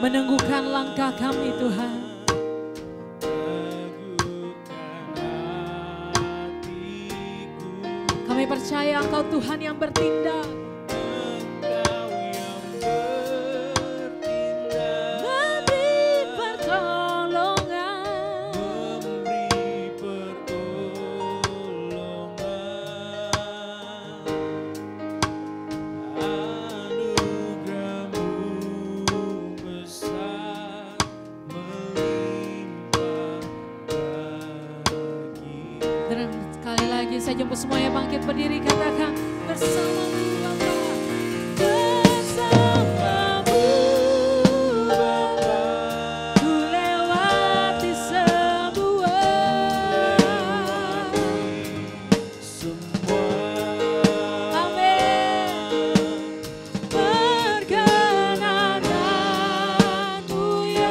menenggukan langkah kami Tuhan. Kami percaya Engkau Tuhan yang bertindak. Saya jemput semuanya bangkit berdiri, katakan bersamamu Bapa, bersamamu Bapa, ku lewati semua, amin, perkenananmu ya.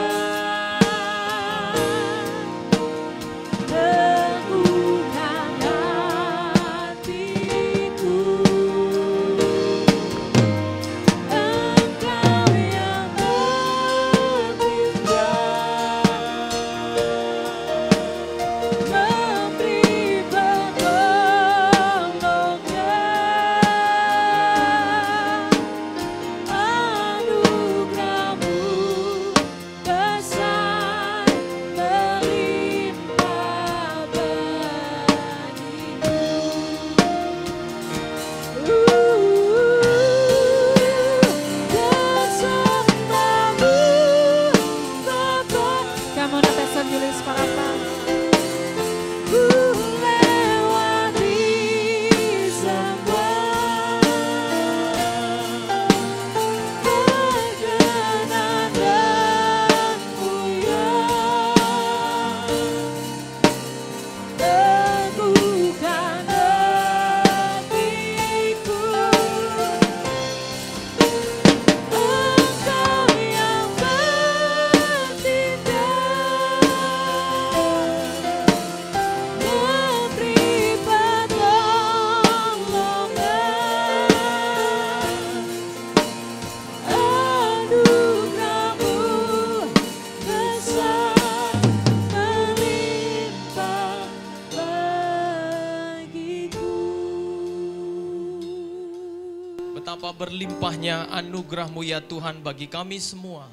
Betapa berlimpahnya anugerah-Mu ya Tuhan bagi kami semua.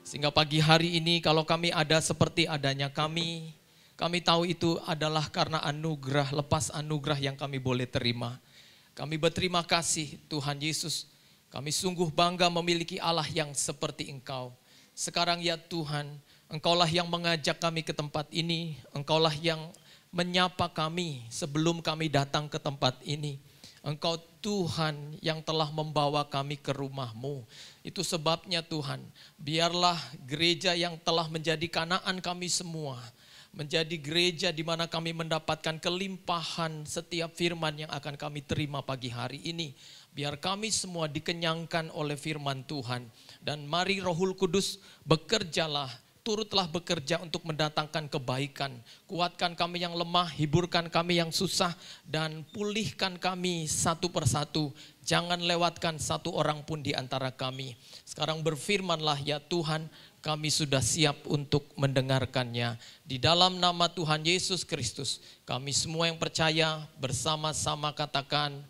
Sehingga pagi hari ini kalau kami ada seperti adanya kami tahu itu adalah karena anugerah, lepas anugerah yang kami boleh terima. Kami berterima kasih Tuhan Yesus. Kami sungguh bangga memiliki Allah yang seperti Engkau. Sekarang ya Tuhan, Engkaulah yang mengajak kami ke tempat ini. Engkaulah yang menyapa kami sebelum kami datang ke tempat ini. Engkau Tuhan yang telah membawa kami ke rumah-Mu. Itu sebabnya Tuhan, biarlah gereja yang telah menjadi kanaan kami semua, menjadi gereja di mana kami mendapatkan kelimpahan setiap firman yang akan kami terima pagi hari ini. Biar kami semua dikenyangkan oleh firman Tuhan. Dan mari Rohul Kudus bekerjalah, turutlah bekerja untuk mendatangkan kebaikan. Kuatkan kami yang lemah, hiburkan kami yang susah, dan pulihkan kami satu persatu. Jangan lewatkan satu orang pun di antara kami. Sekarang berfirmanlah ya Tuhan, kami sudah siap untuk mendengarkannya. Di dalam nama Tuhan Yesus Kristus, kami semua yang percaya bersama-sama katakan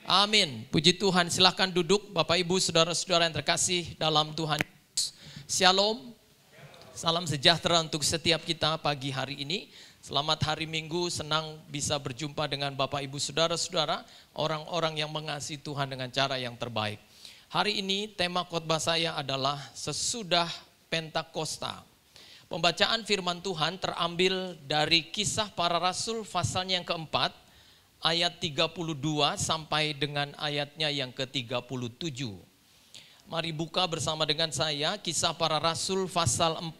amin. Puji Tuhan, silakan duduk Bapak Ibu Saudara-saudara yang terkasih dalam Tuhan Yesus. Shalom. Salam sejahtera untuk setiap kita pagi hari ini. Selamat hari Minggu, senang bisa berjumpa dengan Bapak Ibu Saudara-saudara, orang-orang yang mengasihi Tuhan dengan cara yang terbaik. Hari ini tema khotbah saya adalah sesudah Pentakosta. Pembacaan firman Tuhan terambil dari Kisah Para Rasul pasalnya yang keempat, ayat 32 sampai dengan ayatnya yang ke-37. Mari buka bersama dengan saya Kisah Para Rasul pasal 4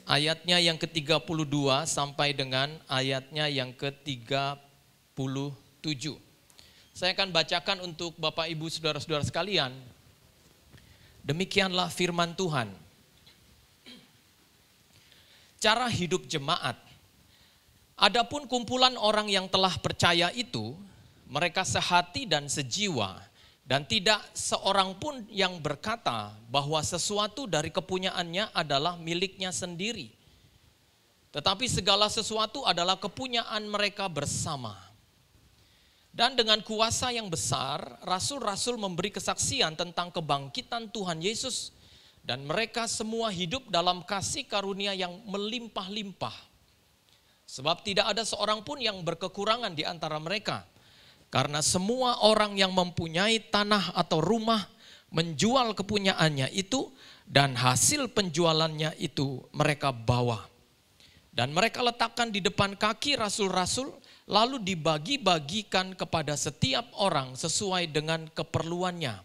ayatnya yang ke-32 sampai dengan ayatnya yang ke-37. Saya akan bacakan untuk Bapak Ibu Saudara-saudara sekalian. Demikianlah firman Tuhan. Cara hidup jemaat. Adapun kumpulan orang yang telah percaya itu, mereka sehati dan sejiwa. Dan tidak seorang pun yang berkata bahwa sesuatu dari kepunyaannya adalah miliknya sendiri. Tetapi segala sesuatu adalah kepunyaan mereka bersama. Dan dengan kuasa yang besar, rasul-rasul memberi kesaksian tentang kebangkitan Tuhan Yesus. Dan mereka semua hidup dalam kasih karunia yang melimpah-limpah. Sebab tidak ada seorang pun yang berkekurangan di antara mereka. Karena semua orang yang mempunyai tanah atau rumah menjual kepunyaannya itu dan hasil penjualannya itu mereka bawa. Dan mereka letakkan di depan kaki rasul-rasul lalu dibagi-bagikan kepada setiap orang sesuai dengan keperluannya.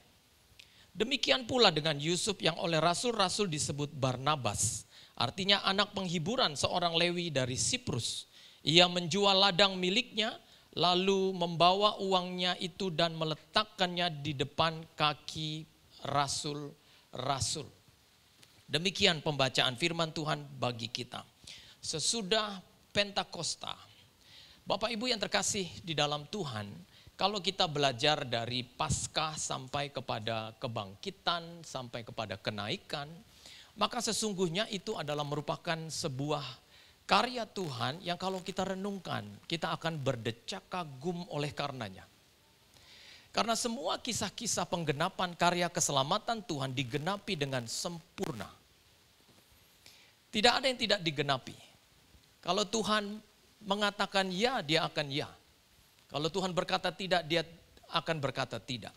Demikian pula dengan Yusuf yang oleh rasul-rasul disebut Barnabas. Artinya anak penghiburan seorang Lewi dari Siprus. Ia menjual ladang miliknya lalu membawa uangnya itu dan meletakkannya di depan kaki rasul-rasul. Demikian pembacaan firman Tuhan bagi kita. Sesudah Pentakosta, Bapak Ibu yang terkasih di dalam Tuhan, kalau kita belajar dari Paskah sampai kepada kebangkitan, sampai kepada kenaikan, maka sesungguhnya itu adalah merupakan sebuah karya Tuhan yang kalau kita renungkan, kita akan berdecak kagum oleh karenanya. Karena semua kisah-kisah penggenapan karya keselamatan Tuhan digenapi dengan sempurna. Tidak ada yang tidak digenapi. Kalau Tuhan mengatakan ya, dia akan ya. Kalau Tuhan berkata tidak, dia akan berkata tidak.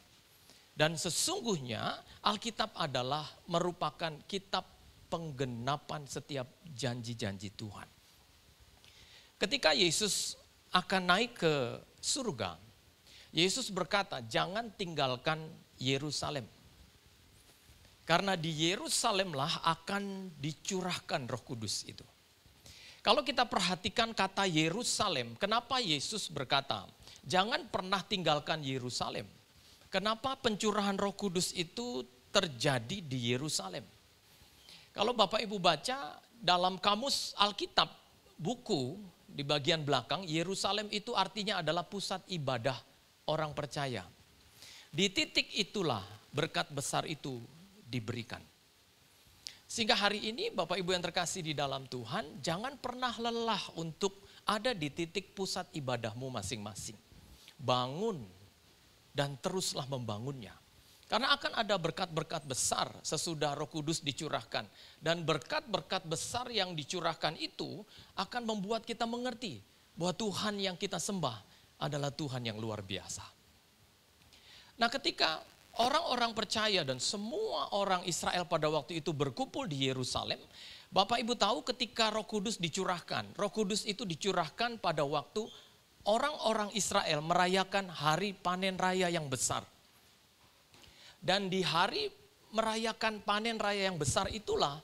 Dan sesungguhnya Alkitab adalah merupakan kitab penggenapan setiap janji-janji Tuhan. Ketika Yesus akan naik ke surga, Yesus berkata, jangan tinggalkan Yerusalem. Karena di Yerusalemlah akan dicurahkan Roh Kudus itu. Kalau kita perhatikan kata Yerusalem, kenapa Yesus berkata, jangan pernah tinggalkan Yerusalem. Kenapa pencurahan Roh Kudus itu terjadi di Yerusalem? Kalau Bapak Ibu baca dalam kamus Alkitab, buku di bagian belakang, Yerusalem itu artinya adalah pusat ibadah orang percaya. Di titik itulah berkat besar itu diberikan. Sehingga hari ini Bapak Ibu yang terkasih di dalam Tuhan, jangan pernah lelah untuk ada di titik pusat ibadahmu masing-masing. Bangun dan teruslah membangunnya. Karena akan ada berkat-berkat besar sesudah Roh Kudus dicurahkan. Dan berkat-berkat besar yang dicurahkan itu akan membuat kita mengerti bahwa Tuhan yang kita sembah adalah Tuhan yang luar biasa. Nah, ketika orang-orang percaya dan semua orang Israel pada waktu itu berkumpul di Yerusalem, Bapak Ibu tahu ketika Roh Kudus dicurahkan. Roh Kudus itu dicurahkan pada waktu orang-orang Israel merayakan hari panen raya yang besar. Dan di hari merayakan panen raya yang besar itulah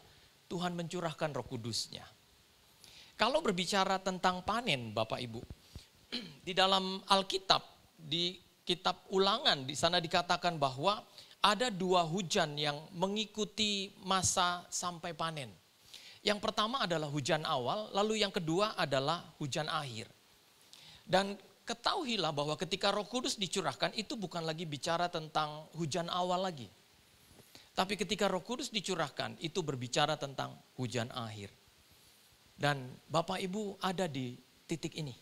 Tuhan mencurahkan Roh Kudus-Nya. Kalau berbicara tentang panen Bapak Ibu, di dalam Alkitab, di kitab Ulangan, di sana dikatakan bahwa ada 2 hujan yang mengikuti masa sampai panen. Yang pertama adalah hujan awal, lalu yang kedua adalah hujan akhir. Dan ketahuilah bahwa ketika Roh Kudus dicurahkan itu bukan lagi bicara tentang hujan awal lagi. Tapi ketika Roh Kudus dicurahkan itu berbicara tentang hujan akhir. Dan Bapak Ibu ada di titik ini.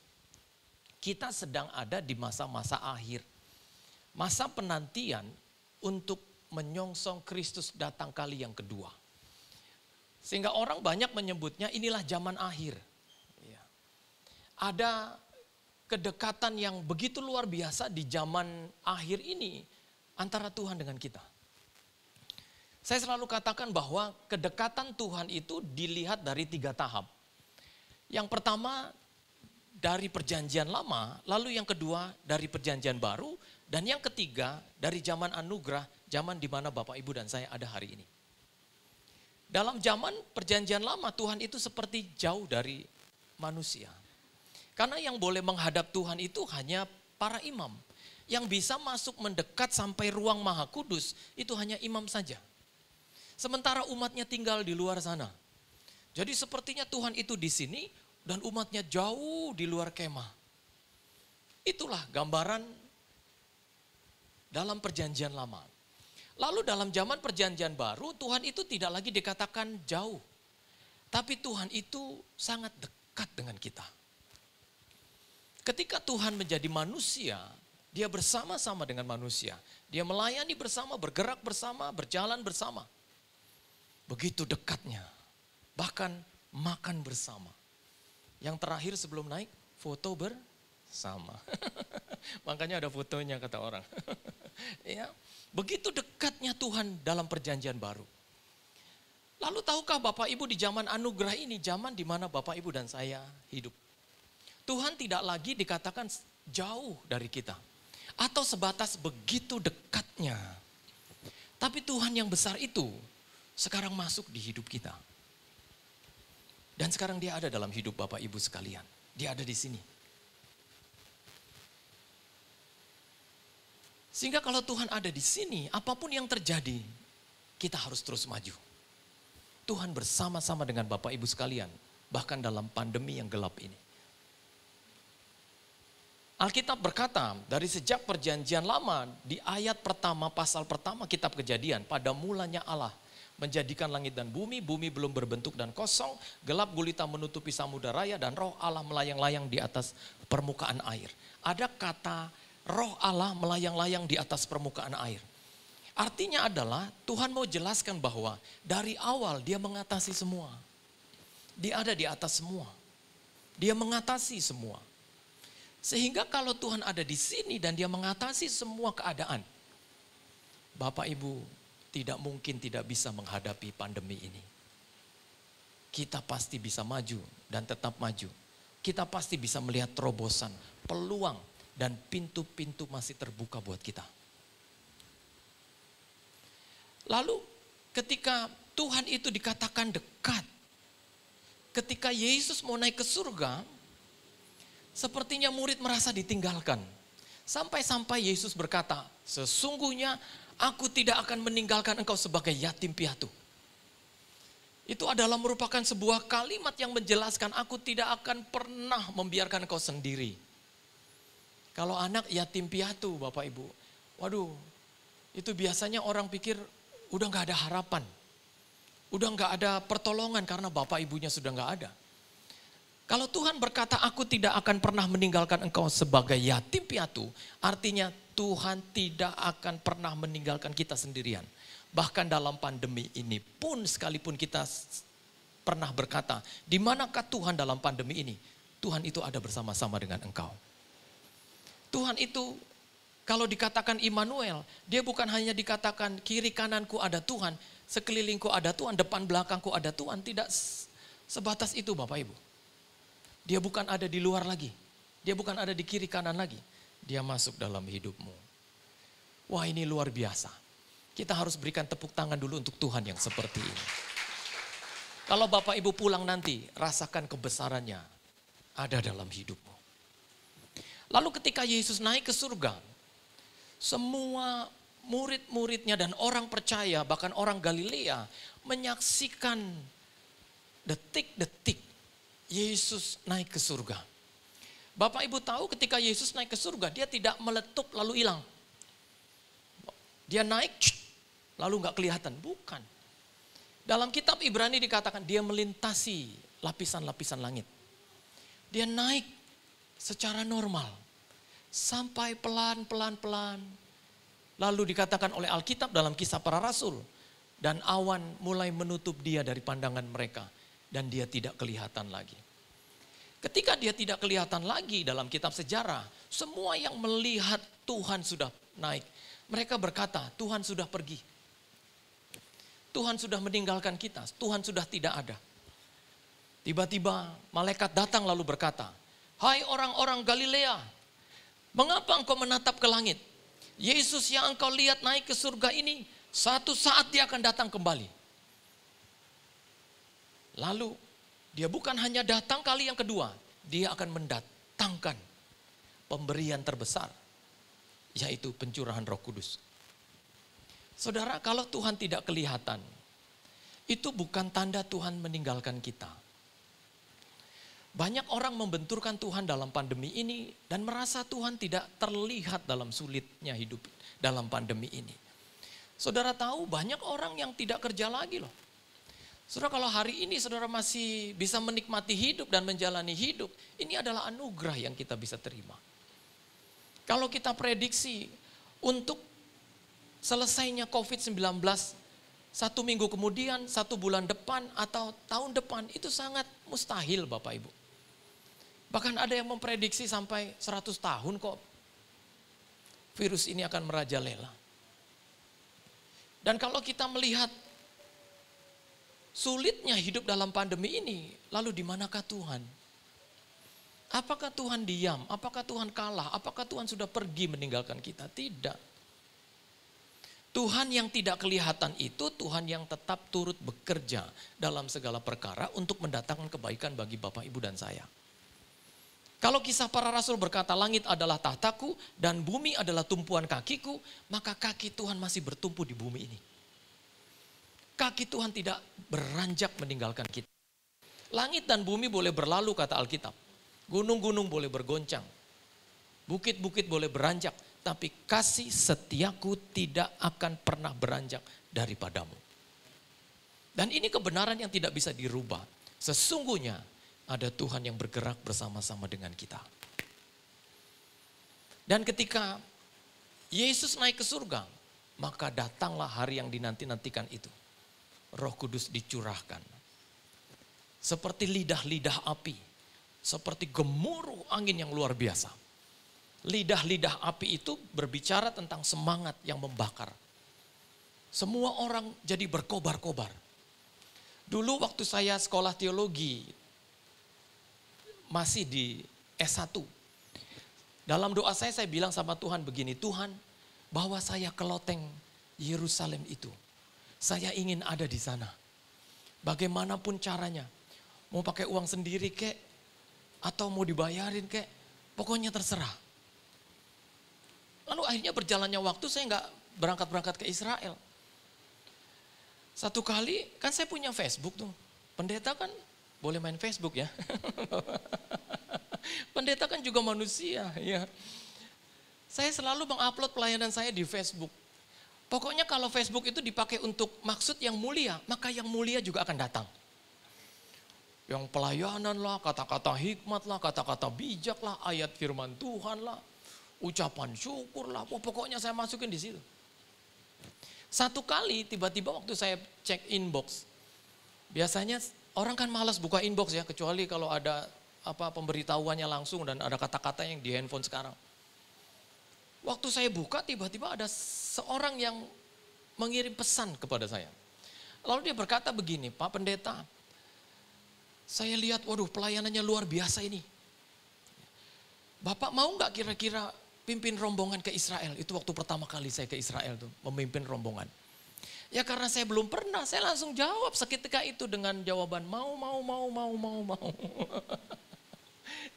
Kita sedang ada di masa-masa akhir. Masa penantian untuk menyongsong Kristus datang kali yang kedua. Sehingga orang banyak menyebutnya inilah zaman akhir. Ada kedekatan yang begitu luar biasa di zaman akhir ini antara Tuhan dengan kita. Saya selalu katakan bahwa kedekatan Tuhan itu dilihat dari 3 tahap. Yang pertama dari perjanjian lama, lalu yang kedua dari perjanjian baru, dan yang ketiga dari zaman anugerah, zaman di mana Bapak Ibu dan saya ada hari ini. Dalam zaman perjanjian lama Tuhan itu seperti jauh dari manusia. Karena yang boleh menghadap Tuhan itu hanya para imam. Yang bisa masuk mendekat sampai ruang Maha Kudus itu hanya imam saja. Sementara umatnya tinggal di luar sana. Jadi sepertinya Tuhan itu di sini dan umatnya jauh. jauh, jauh di luar kemah. Itulah gambaran 3 tahap. Yang pertama dari perjanjian lama, lalu yang kedua dari perjanjian baru, dan yang ketiga dari zaman anugerah, zaman di mana Bapak Ibu dan saya ada hari ini. Dalam zaman perjanjian lama Tuhan itu seperti jauh dari manusia. Karena yang boleh menghadap Tuhan itu hanya para imam. Yang bisa masuk mendekat sampai ruang Maha Kudus itu hanya imam saja. Sementara umatnya tinggal di luar sana. Jadi sepertinya Tuhan itu di sini dan umatnya jauh di luar kemah. Itulah gambaran dalam perjanjian lama. Lalu dalam zaman perjanjian baru, Tuhan itu tidak lagi dikatakan jauh. Tapi Tuhan itu sangat dekat dengan kita. Ketika Tuhan menjadi manusia, dia bersama-sama dengan manusia. Dia melayani bersama, bergerak bersama, berjalan bersama. Begitu dekatnya. Bahkan makan bersama. Yang terakhir sebelum naik, foto bersama. Makanya ada fotonya kata orang. Ya, begitu dekatnya Tuhan dalam perjanjian baru. Lalu tahukah Bapak Ibu di zaman anugerah ini, zaman di mana Bapak Ibu dan saya hidup. Tuhan tidak lagi dikatakan jauh dari kita. Atau sebatas begitu dekatnya. Tapi Tuhan yang besar itu sekarang masuk di hidup kita. Dan sekarang dia ada dalam hidup Bapak Ibu sekalian. Dia ada di sini. Sehingga kalau Tuhan ada di sini, apapun yang terjadi, kita harus terus maju. Tuhan bersama-sama dengan Bapak Ibu sekalian, bahkan dalam pandemi yang gelap ini. Alkitab berkata, dari sejak perjanjian lama, di ayat pertama, pasal pertama kitab Kejadian, pada mulanya Allah menjadikan langit dan bumi, bumi belum berbentuk dan kosong, gelap gulita menutupi samudera raya, dan roh Allah melayang-layang di atas permukaan air. Ada kata roh Allah melayang-layang di atas permukaan air. Artinya adalah Tuhan mau jelaskan bahwa dari awal dia mengatasi semua. Dia ada di atas semua. Dia mengatasi semua. Sehingga kalau Tuhan ada di sini dan dia mengatasi semua keadaan. Bapak Ibu tidak mungkin tidak bisa menghadapi pandemi ini. Kita pasti bisa maju dan tetap maju. Kita pasti bisa melihat terobosan, peluang dan pintu-pintu masih terbuka buat kita. Lalu ketika Tuhan itu dikatakan dekat, ketika Yesus mau naik ke surga, sepertinya murid merasa ditinggalkan. Sampai-sampai Yesus berkata, sesungguhnya aku tidak akan meninggalkan engkau sebagai yatim piatu. Itu adalah merupakan sebuah kalimat yang menjelaskan aku tidak akan pernah membiarkan engkau sendiri. Kalau anak yatim piatu Bapak Ibu, waduh itu biasanya orang pikir udah gak ada harapan. Udah gak ada pertolongan karena bapak ibunya sudah gak ada. Kalau Tuhan berkata aku tidak akan pernah meninggalkan engkau sebagai yatim piatu. Artinya Tuhan tidak akan pernah meninggalkan kita sendirian. Bahkan dalam pandemi ini pun sekalipun kita pernah berkata, di manakah Tuhan dalam pandemi ini? Tuhan itu ada bersama-sama dengan engkau. Tuhan itu kalau dikatakan Immanuel, dia bukan hanya dikatakan kiri kananku ada Tuhan, sekelilingku ada Tuhan, depan belakangku ada Tuhan. Tidak sebatas itu Bapak Ibu. Dia bukan ada di luar lagi. Dia bukan ada di kiri kanan lagi. Dia masuk dalam hidupmu. Wah ini luar biasa. Kita harus berikan tepuk tangan dulu untuk Tuhan yang seperti ini. Kalau Bapak Ibu pulang nanti, rasakan kebesarannya ada dalam hidupmu. Lalu ketika Yesus naik ke surga, semua murid-muridnya dan orang percaya, bahkan orang Galilea, menyaksikan detik-detik Yesus naik ke surga. Bapak Ibu tahu ketika Yesus naik ke surga, dia tidak meletup lalu hilang. Dia naik, lalu gak kelihatan. Bukan. Dalam kitab Ibrani dikatakan dia melintasi lapisan-lapisan langit. Dia naik secara normal. Sampai pelan-pelan. Lalu dikatakan oleh Alkitab dalam Kisah Para Rasul. Dan awan mulai menutup dia dari pandangan mereka. Dan dia tidak kelihatan lagi. Ketika dia tidak kelihatan lagi dalam kitab sejarah. Semua yang melihat Tuhan sudah naik. Mereka berkata Tuhan sudah pergi. Tuhan sudah meninggalkan kita. Tuhan sudah tidak ada. Tiba-tiba malaikat datang lalu berkata. Hai orang-orang Galilea. Mengapa engkau menatap ke langit? Yesus yang engkau lihat naik ke surga ini, satu saat dia akan datang kembali. Lalu, dia bukan hanya datang kali yang kedua, dia akan mendatangkan pemberian terbesar, yaitu pencurahan Roh Kudus. Saudara, kalau Tuhan tidak kelihatan, itu bukan tanda Tuhan meninggalkan kita. Banyak orang membenturkan Tuhan dalam pandemi ini dan merasa Tuhan tidak terlihat dalam sulitnya hidup dalam pandemi ini. Saudara tahu banyak orang yang tidak kerja lagi loh. Saudara, kalau hari ini saudara masih bisa menikmati hidup dan menjalani hidup, ini adalah anugerah yang kita bisa terima. Kalau kita prediksi untuk selesainya COVID-19 1 minggu kemudian, 1 bulan depan atau tahun depan, itu sangat mustahil Bapak Ibu. Bahkan ada yang memprediksi sampai 100 tahun kok virus ini akan merajalela. Dan kalau kita melihat sulitnya hidup dalam pandemi ini, lalu di manakah Tuhan? Apakah Tuhan diam? Apakah Tuhan kalah? Apakah Tuhan sudah pergi meninggalkan kita? Tidak. Tuhan yang tidak kelihatan itu Tuhan yang tetap turut bekerja dalam segala perkara untuk mendatangkan kebaikan bagi Bapak, Ibu, dan saya. Kalau Kisah Para Rasul berkata langit adalah tahtaku dan bumi adalah tumpuan kakiku, maka kaki Tuhan masih bertumpu di bumi ini. Kaki Tuhan tidak beranjak meninggalkan kita. Langit dan bumi boleh berlalu kata Alkitab. Gunung-gunung boleh bergoncang. Bukit-bukit boleh beranjak. Tapi kasih setiaku tidak akan pernah beranjak daripadamu. Dan ini kebenaran yang tidak bisa dirubah. Sesungguhnya ada Tuhan yang bergerak bersama-sama dengan kita. Dan ketika Yesus naik ke surga, maka datanglah hari yang dinanti-nantikan itu. Roh Kudus dicurahkan. Seperti lidah-lidah api. Seperti gemuruh angin yang luar biasa. Lidah-lidah api itu berbicara tentang semangat yang membakar. Semua orang jadi berkobar-kobar. Dulu waktu saya sekolah teologi, masih di S1. Dalam doa saya bilang sama Tuhan begini, Tuhan bawa saya ke loteng Yerusalem itu. Saya ingin ada di sana. Bagaimanapun caranya. Mau pakai uang sendiri kek, atau mau dibayarin kek, pokoknya terserah. Lalu akhirnya berjalannya waktu saya nggak berangkat-berangkat ke Israel. Satu kali kan saya punya Facebook tuh. Pendeta kan boleh main Facebook ya. Pendeta kan juga manusia ya. Saya selalu mengupload pelayanan saya di Facebook. Pokoknya kalau Facebook itu dipakai untuk maksud yang mulia, maka yang mulia juga akan datang. Yang pelayanan lah, kata-kata hikmat lah, kata-kata bijak lah, ayat firman Tuhan lah, ucapan syukur lah. Pokoknya saya masukin di situ. Satu kali tiba-tiba waktu saya cek inbox, biasanya orang kan malas buka inbox ya, kecuali kalau ada pemberitahuannya langsung dan ada kata-kata yang di handphone sekarang. Waktu saya buka tiba-tiba ada seorang yang mengirim pesan kepada saya. Lalu dia berkata begini, Pak Pendeta, saya lihat waduh pelayanannya luar biasa ini. Bapak mau nggak kira-kira pimpin rombongan ke Israel? Itu waktu pertama kali saya ke Israel tuh, memimpin rombongan. Ya karena saya belum pernah, saya langsung jawab seketika itu dengan jawaban mau.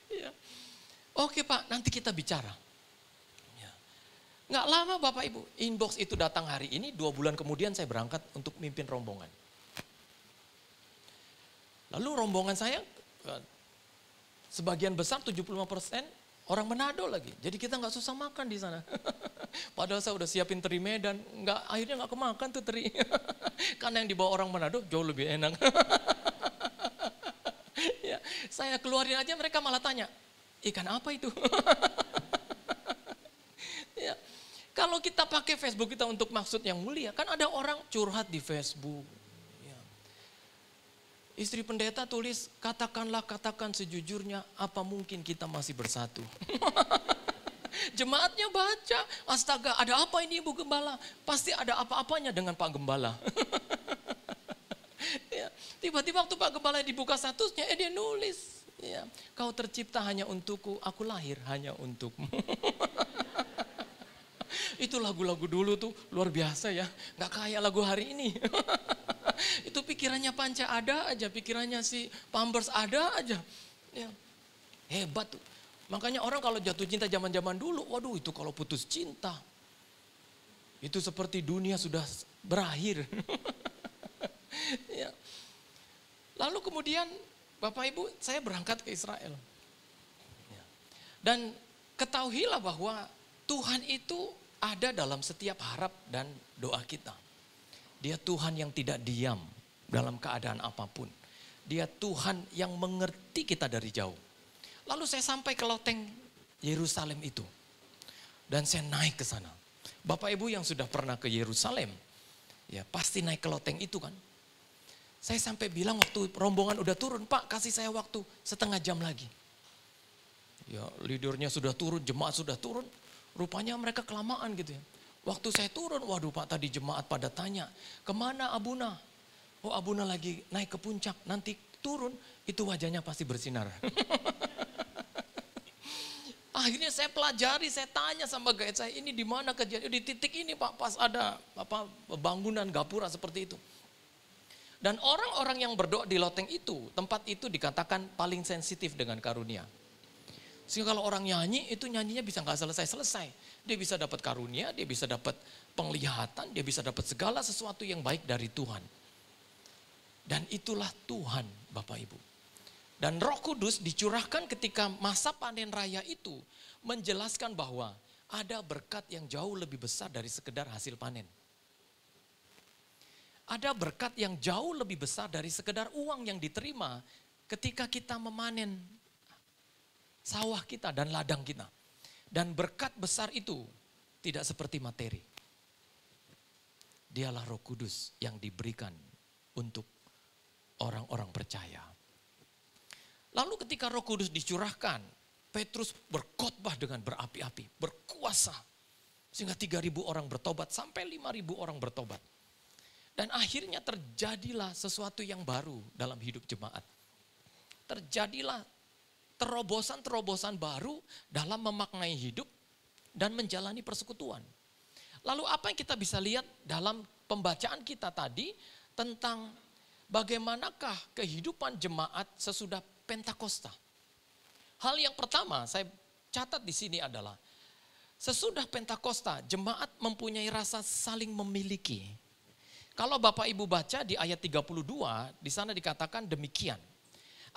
Ya. Oke Pak, nanti kita bicara. Ya. Nggak lama Bapak Ibu, inbox itu datang hari ini, 2 bulan kemudian saya berangkat untuk mimpin rombongan. Lalu rombongan saya, sebagian besar 75% orang Manado lagi. Jadi kita nggak susah makan di sana. Padahal saya udah siapin teri Medan, akhirnya nggak kemakan tuh teri. Karena yang dibawa orang Manado jauh lebih enak. Ya, saya keluarin aja mereka malah tanya, ikan apa itu? Ya, kalau kita pakai Facebook kita untuk maksud yang mulia, kan ada orang curhat di Facebook. Ya. Istri pendeta tulis, katakan sejujurnya, apa mungkin kita masih bersatu? Jemaatnya baca, astaga ada apa ini Ibu Gembala? Pasti ada apa-apanya dengan Pak Gembala. Ya, tiba-tiba waktu Pak Gembala dibuka statusnya, dia nulis. Ya, kau tercipta hanya untukku, aku lahir hanya untukmu. Itu lagu-lagu dulu tuh luar biasa ya, gak kayak lagu hari ini. Itu pikirannya Panca ada aja, pikirannya si Pampers ada aja. Ya, hebat tuh. Makanya orang kalau jatuh cinta zaman-zaman dulu, waduh itu kalau putus cinta. Itu seperti dunia sudah berakhir. Ya. Lalu kemudian Bapak Ibu, saya berangkat ke Israel. Ya. Dan ketahuilah bahwa Tuhan itu ada dalam setiap harap dan doa kita. Dia Tuhan yang tidak diam dalam keadaan apapun. Dia Tuhan yang mengerti kita dari jauh. Lalu saya sampai ke loteng Yerusalem itu. Dan saya naik ke sana. Bapak Ibu yang sudah pernah ke Yerusalem, ya pasti naik ke loteng itu kan. Saya sampai bilang waktu rombongan udah turun, Pak kasih saya waktu setengah jam lagi. Ya leadernya sudah turun, jemaat sudah turun. Rupanya mereka kelamaan gitu ya. Waktu saya turun, waduh Pak tadi jemaat pada tanya, kemana Abuna? Oh Abuna lagi naik ke puncak, nanti turun itu wajahnya pasti bersinar. Akhirnya saya pelajari, saya tanya sama guide saya, ini di mana kejadian? Di titik ini Pak, pas ada bangunan gapura seperti itu. Dan orang-orang yang berdoa di loteng itu, tempat itu dikatakan paling sensitif dengan karunia. Sehingga kalau orang nyanyi, itu nyanyinya bisa nggak selesai-selesai. Dia bisa dapat karunia, dia bisa dapat penglihatan, dia bisa dapat segala sesuatu yang baik dari Tuhan. Dan itulah Tuhan Bapak Ibu. Dan Roh Kudus dicurahkan ketika masa panen raya itu menjelaskan bahwa ada berkat yang jauh lebih besar dari sekedar hasil panen. Ada berkat yang jauh lebih besar dari sekedar uang yang diterima ketika kita memanen sawah kita dan ladang kita. Dan berkat besar itu tidak seperti materi. Dialah Roh Kudus yang diberikan untuk orang-orang percaya. Lalu ketika Roh Kudus dicurahkan, Petrus berkhotbah dengan berapi-api, berkuasa. Sehingga 3.000 orang bertobat, sampai 5.000 orang bertobat. Dan akhirnya terjadilah sesuatu yang baru dalam hidup jemaat. Terjadilah terobosan-terobosan baru dalam memaknai hidup dan menjalani persekutuan. Lalu apa yang kita bisa lihat dalam pembacaan kita tadi tentang bagaimanakah kehidupan jemaat sesudah Pentakosta. Hal yang pertama saya catat di sini adalah sesudah Pentakosta jemaat mempunyai rasa saling memiliki. Kalau Bapak Ibu baca di ayat 32, di sana dikatakan demikian.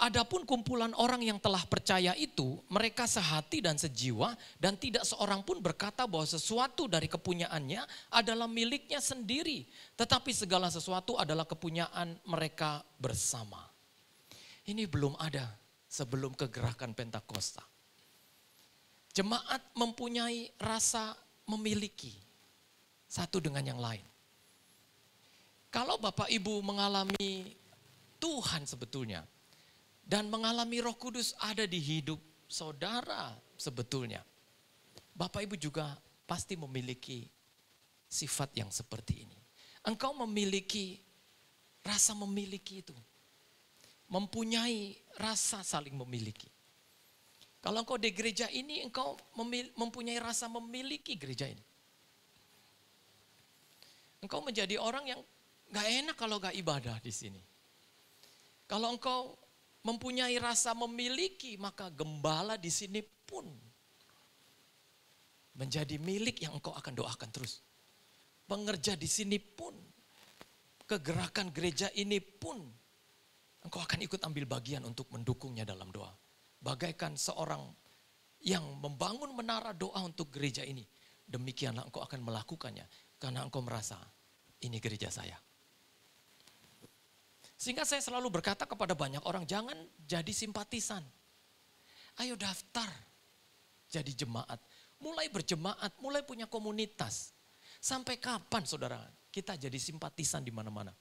Adapun kumpulan orang yang telah percaya itu, mereka sehati dan sejiwa dan tidak seorang pun berkata bahwa sesuatu dari kepunyaannya adalah miliknya sendiri. Tetapi segala sesuatu adalah kepunyaan mereka bersama. Ini belum ada sebelum kegerakan Pentakosta. Jemaat mempunyai rasa memiliki satu dengan yang lain. Kalau Bapak Ibu mengalami Tuhan sebetulnya, dan mengalami Roh Kudus ada di hidup saudara sebetulnya. Bapak Ibu juga pasti memiliki sifat yang seperti ini. Engkau memiliki rasa memiliki itu. Mempunyai rasa saling memiliki. Kalau engkau di gereja ini, engkau mempunyai rasa memiliki gereja ini. Engkau menjadi orang yang gak enak kalau gak ibadah di sini. Kalau engkau mempunyai rasa memiliki, maka gembala di sini pun menjadi milik yang engkau akan doakan terus. Pengerja di sini pun, kegerakan gereja ini pun, engkau akan ikut ambil bagian untuk mendukungnya dalam doa. Bagaikan seorang yang membangun menara doa untuk gereja ini. Demikianlah engkau akan melakukannya, karena engkau merasa ini gereja saya. Sehingga saya selalu berkata kepada banyak orang, jangan jadi simpatisan. Ayo daftar jadi jemaat. Mulai berjemaat, mulai punya komunitas. Sampai kapan saudara kita jadi simpatisan di mana-mana.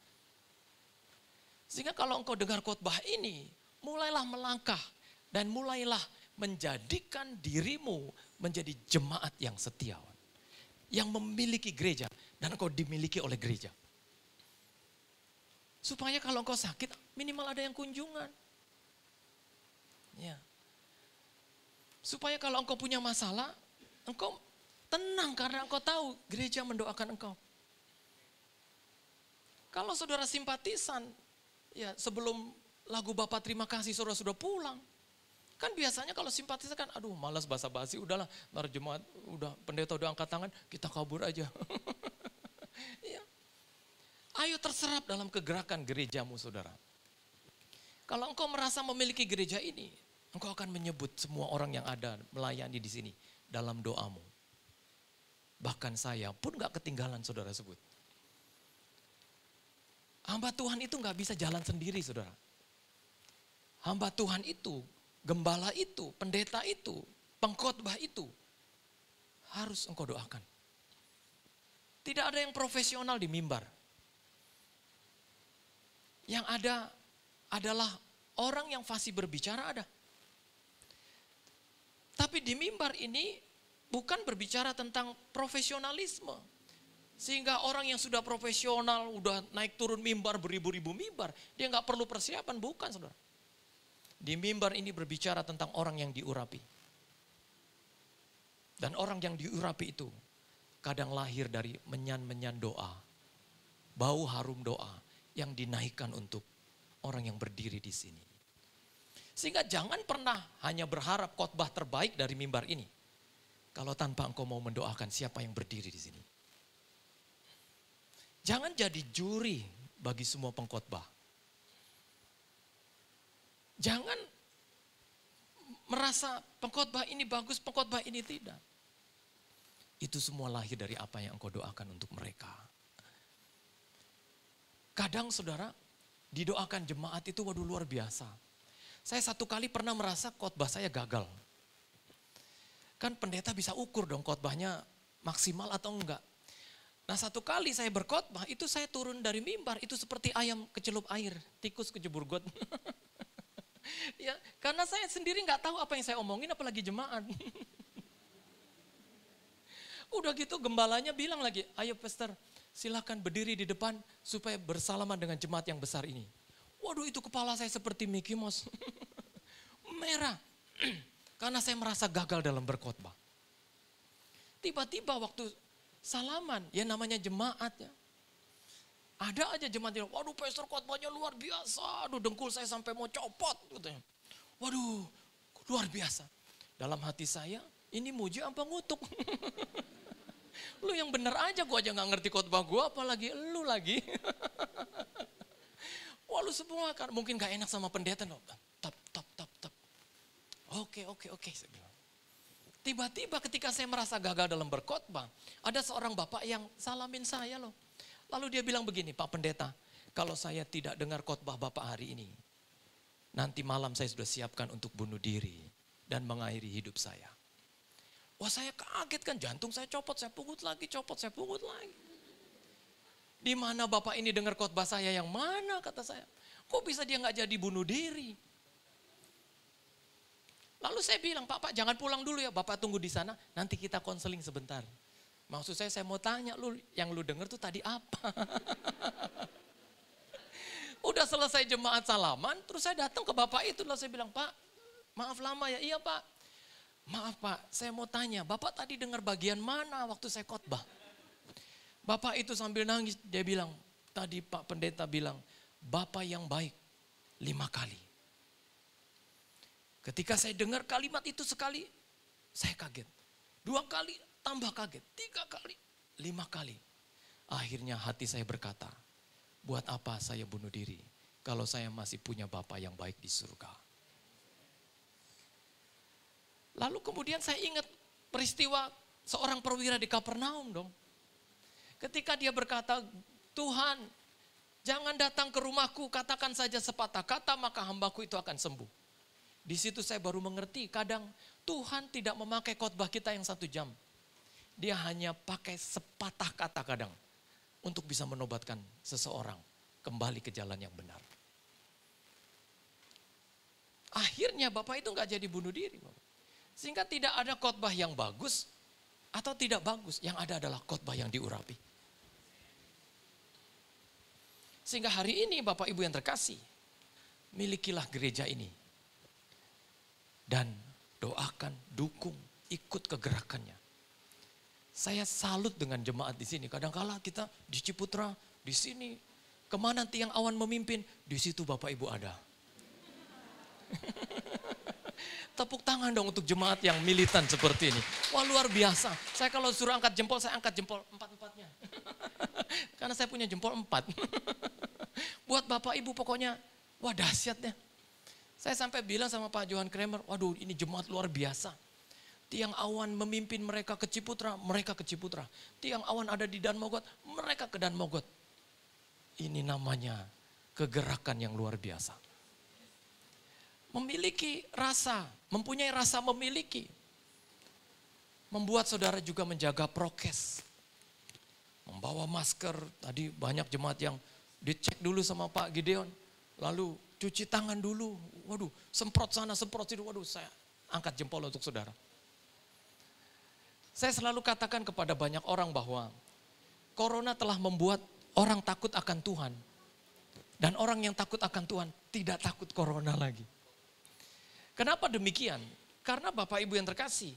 Sehingga kalau engkau dengar khotbah ini, mulailah melangkah. Dan mulailah menjadikan dirimu menjadi jemaat yang setia. Yang memiliki gereja dan engkau dimiliki oleh gereja. Supaya kalau engkau sakit, minimal ada yang kunjungan. Ya. Supaya kalau engkau punya masalah, engkau tenang karena engkau tahu gereja mendoakan engkau. Kalau saudara simpatisan, ya sebelum lagu Bapak terima kasih saudara sudah pulang. Kan biasanya kalau simpatisan kan, aduh malas basa-basi, udahlah, ntar jemaat, udah pendeta udah angkat tangan, kita kabur aja. Ya. Ayo terserap dalam kegerakan gerejamu saudara. Kalau engkau merasa memiliki gereja ini, engkau akan menyebut semua orang yang ada melayani di sini dalam doamu. Bahkan saya pun gak ketinggalan saudara sebut. Hamba Tuhan itu gak bisa jalan sendiri saudara. Hamba Tuhan itu, gembala itu, pendeta itu, pengkhotbah itu harus engkau doakan. Tidak ada yang profesional di mimbar. Yang ada adalah orang yang fasih berbicara ada. Tapi di mimbar ini bukan berbicara tentang profesionalisme. Sehingga orang yang sudah profesional, udah naik turun mimbar beribu-ribu mimbar, dia nggak perlu persiapan, bukan saudara. Di mimbar ini berbicara tentang orang yang diurapi. Dan orang yang diurapi itu kadang lahir dari menyan-menyan doa. Bau harum doa yang dinaikkan untuk orang yang berdiri di sini. Sehingga jangan pernah hanya berharap khotbah terbaik dari mimbar ini. Kalau tanpa engkau mau mendoakan siapa yang berdiri di sini. Jangan jadi juri bagi semua pengkhotbah. Jangan merasa pengkhotbah ini bagus, pengkhotbah ini tidak. Itu semua lahir dari apa yang engkau doakan untuk mereka. Kadang saudara, didoakan jemaat itu waduh luar biasa. Saya satu kali pernah merasa khotbah saya gagal. Kan pendeta bisa ukur dong khotbahnya maksimal atau enggak. Nah satu kali saya berkhotbah itu saya turun dari mimbar itu seperti ayam kecelup air, tikus kejebur got. Ya, karena saya sendiri nggak tahu apa yang saya omongin apalagi jemaat. Udah gitu gembalanya bilang lagi, ayo pastor silakan berdiri di depan supaya bersalaman dengan jemaat yang besar ini. Waduh itu kepala saya seperti Mickey Mouse. Merah. Karena saya merasa gagal dalam berkhotbah. Tiba-tiba waktu salaman, ya namanya jemaat ya. Ada aja jemaat yang, waduh pastor khotbahnya luar biasa. Aduh dengkul saya sampai mau copot. Katanya. Waduh luar biasa. Dalam hati saya, ini muji apa ngutuk? Lu yang bener aja, gue aja gak ngerti khotbah gue, apalagi lu lagi. Wah lu semua kan mungkin gak enak sama pendeta. No. Tap. Oke. Saya bilang. Tiba-tiba ketika saya merasa gagal dalam berkhotbah, ada seorang bapak yang salamin saya loh. Lalu dia bilang begini, Pak Pendeta, kalau saya tidak dengar khotbah Bapak hari ini, nanti malam saya sudah siapkan untuk bunuh diri dan mengakhiri hidup saya. Wah saya kaget kan, jantung saya copot, saya pungut lagi, copot, saya pungut lagi. Di mana Bapak ini dengar khotbah saya yang mana kata saya. Kok bisa dia gak jadi bunuh diri? Lalu saya bilang, Pak jangan pulang dulu ya, Bapak tunggu di sana, nanti kita konseling sebentar. Maksud saya mau tanya, yang lu denger tuh tadi apa? Udah selesai jemaat salaman, terus saya datang ke Bapak itu, lalu saya bilang, Pak maaf lama ya, iya Pak. Maaf Pak, saya mau tanya, Bapak tadi dengar bagian mana waktu saya khotbah? Bapak itu sambil nangis, dia bilang, tadi Pak Pendeta bilang, Bapak yang baik 5 kali. Ketika saya dengar kalimat itu sekali, saya kaget. 2 kali, tambah kaget. 3 kali, 5 kali. Akhirnya hati saya berkata, buat apa saya bunuh diri kalau saya masih punya Bapa yang baik di surga. Lalu kemudian saya ingat peristiwa seorang perwira di Kapernaum dong. Ketika dia berkata, Tuhan jangan datang ke rumahku, katakan saja sepatah kata maka hambaku itu akan sembuh. Di situ saya baru mengerti kadang Tuhan tidak memakai khotbah kita yang 1 jam. Dia hanya pakai sepatah kata kadang untuk bisa menobatkan seseorang kembali ke jalan yang benar. Akhirnya Bapak itu gak jadi bunuh diri. Sehingga tidak ada khotbah yang bagus atau tidak bagus. Yang ada adalah khotbah yang diurapi. Sehingga hari ini Bapak Ibu yang terkasih, milikilah gereja ini. Dan doakan, dukung, ikut kegerakannya. Saya salut dengan jemaat di sini. Kadang-kala kita di Ciputra, di sini. Kemana tiang awan memimpin, di situ Bapak Ibu ada. Tepuk tangan dong untuk jemaat yang militan seperti ini. Wah luar biasa. Saya kalau suruh angkat jempol, saya angkat jempol 4-4-nya. Karena saya punya jempol 4. Buat Bapak Ibu pokoknya, wah dahsyat ya. Saya sampai bilang sama Pak Johan Kramer, waduh ini jemaat luar biasa. Tiang awan memimpin mereka ke Ciputra, mereka ke Ciputra. Tiang awan ada di Dan Mogot, mereka ke Dan Mogot. Ini namanya kegerakan yang luar biasa. Memiliki rasa, mempunyai rasa memiliki. Membuat saudara juga menjaga prokes. Membawa masker, tadi banyak jemaat yang dicek dulu sama Pak Gideon. Lalu cuci tangan dulu, waduh semprot sana, semprot sini, waduh saya angkat jempol untuk saudara. Saya selalu katakan kepada banyak orang bahwa corona telah membuat orang takut akan Tuhan. Dan orang yang takut akan Tuhan tidak takut corona lagi. Kenapa demikian? Karena Bapak Ibu yang terkasih,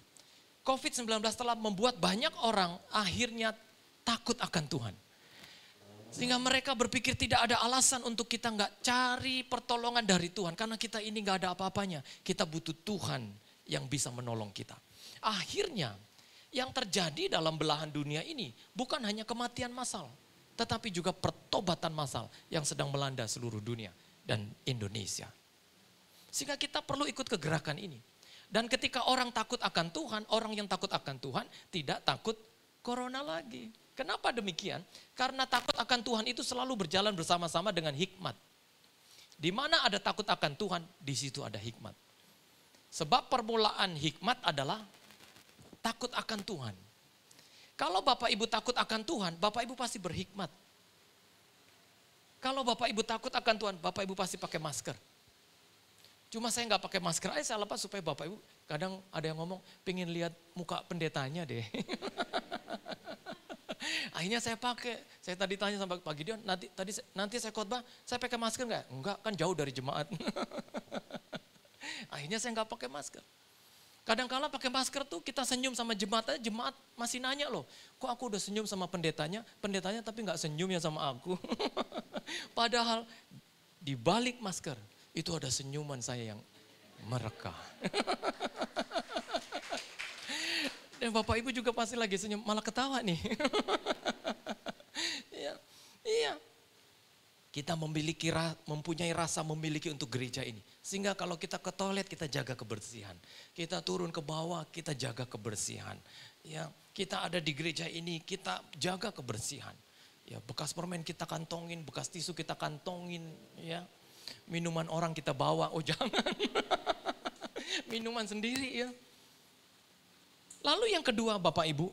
COVID-19 telah membuat banyak orang akhirnya takut akan Tuhan. Sehingga mereka berpikir tidak ada alasan untuk kita nggak cari pertolongan dari Tuhan. Karena kita ini nggak ada apa-apanya. Kita butuh Tuhan yang bisa menolong kita. Akhirnya yang terjadi dalam belahan dunia ini bukan hanya kematian massal. Tetapi juga pertobatan massal yang sedang melanda seluruh dunia dan Indonesia. Sehingga kita perlu ikut kegerakan ini. Dan ketika orang takut akan Tuhan, orang yang takut akan Tuhan tidak takut corona lagi. Kenapa demikian? Karena takut akan Tuhan itu selalu berjalan bersama-sama dengan hikmat. Di mana ada takut akan Tuhan, di situ ada hikmat. Sebab permulaan hikmat adalah takut akan Tuhan. Kalau Bapak Ibu takut akan Tuhan, Bapak Ibu pasti berhikmat. Kalau Bapak Ibu takut akan Tuhan, Bapak Ibu pasti pakai masker. Cuma saya nggak pakai masker aja, saya lepas supaya Bapak Ibu, kadang ada yang ngomong, pengen lihat muka pendetanya deh. Akhirnya saya pakai, saya tadi tanya sama Pak Gideon, nanti saya khotbah, saya pakai masker nggak? Enggak, kan jauh dari jemaat. Akhirnya saya nggak pakai masker. Kadang-kala pakai masker tuh kita senyum sama jemaat masih nanya loh, kok aku udah senyum sama pendetanya tapi nggak senyum ya sama aku. Padahal di balik masker itu ada senyuman saya yang mereka. Dan Bapak Ibu juga pasti lagi senyum, malah ketawa nih. Iya. Kita mempunyai rasa memiliki untuk gereja ini. Sehingga kalau kita ke toilet kita jaga kebersihan. Kita turun ke bawah kita jaga kebersihan. Ya, kita ada di gereja ini kita jaga kebersihan. Ya, bekas permen kita kantongin, bekas tisu kita kantongin, ya. Minuman orang kita bawa, oh jangan. Minuman sendiri ya. Lalu yang kedua Bapak Ibu,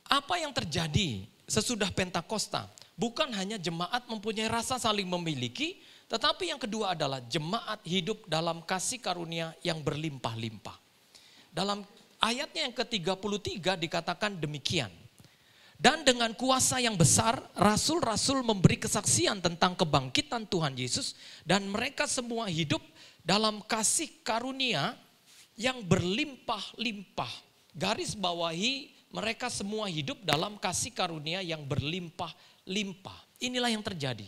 apa yang terjadi sesudah Pentakosta? Bukan hanya jemaat mempunyai rasa saling memiliki, tetapi yang kedua adalah jemaat hidup dalam kasih karunia yang berlimpah-limpah. Dalam ayatnya yang ke-33 dikatakan demikian. Dan dengan kuasa yang besar, rasul-rasul memberi kesaksian tentang kebangkitan Tuhan Yesus. Dan mereka semua hidup dalam kasih karunia yang berlimpah-limpah. Garis bawahi, mereka semua hidup dalam kasih karunia yang berlimpah-limpah. Inilah yang terjadi.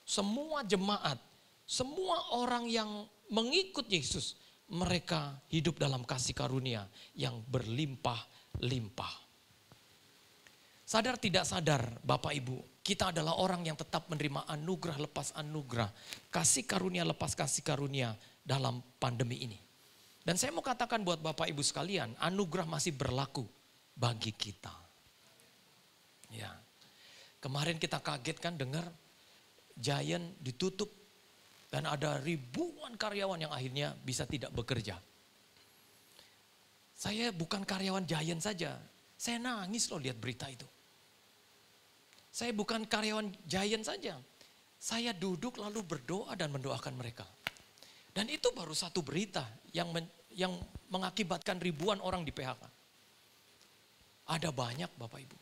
Semua jemaat, semua orang yang mengikut Yesus, mereka hidup dalam kasih karunia yang berlimpah-limpah. Sadar tidak sadar Bapak Ibu, kita adalah orang yang tetap menerima anugerah lepas anugerah, kasih karunia lepas kasih karunia dalam pandemi ini. Dan saya mau katakan buat Bapak Ibu sekalian, anugerah masih berlaku bagi kita. Ya. Kemarin kita kaget kan dengar Giant ditutup dan ada ribuan karyawan yang akhirnya bisa tidak bekerja. Saya bukan karyawan Giant saja, saya nangis loh lihat berita itu. Saya bukan karyawan Giant saja, saya duduk lalu berdoa dan mendoakan mereka. Dan itu baru satu berita yang mengakibatkan ribuan orang di PHK. Ada banyak Bapak Ibu.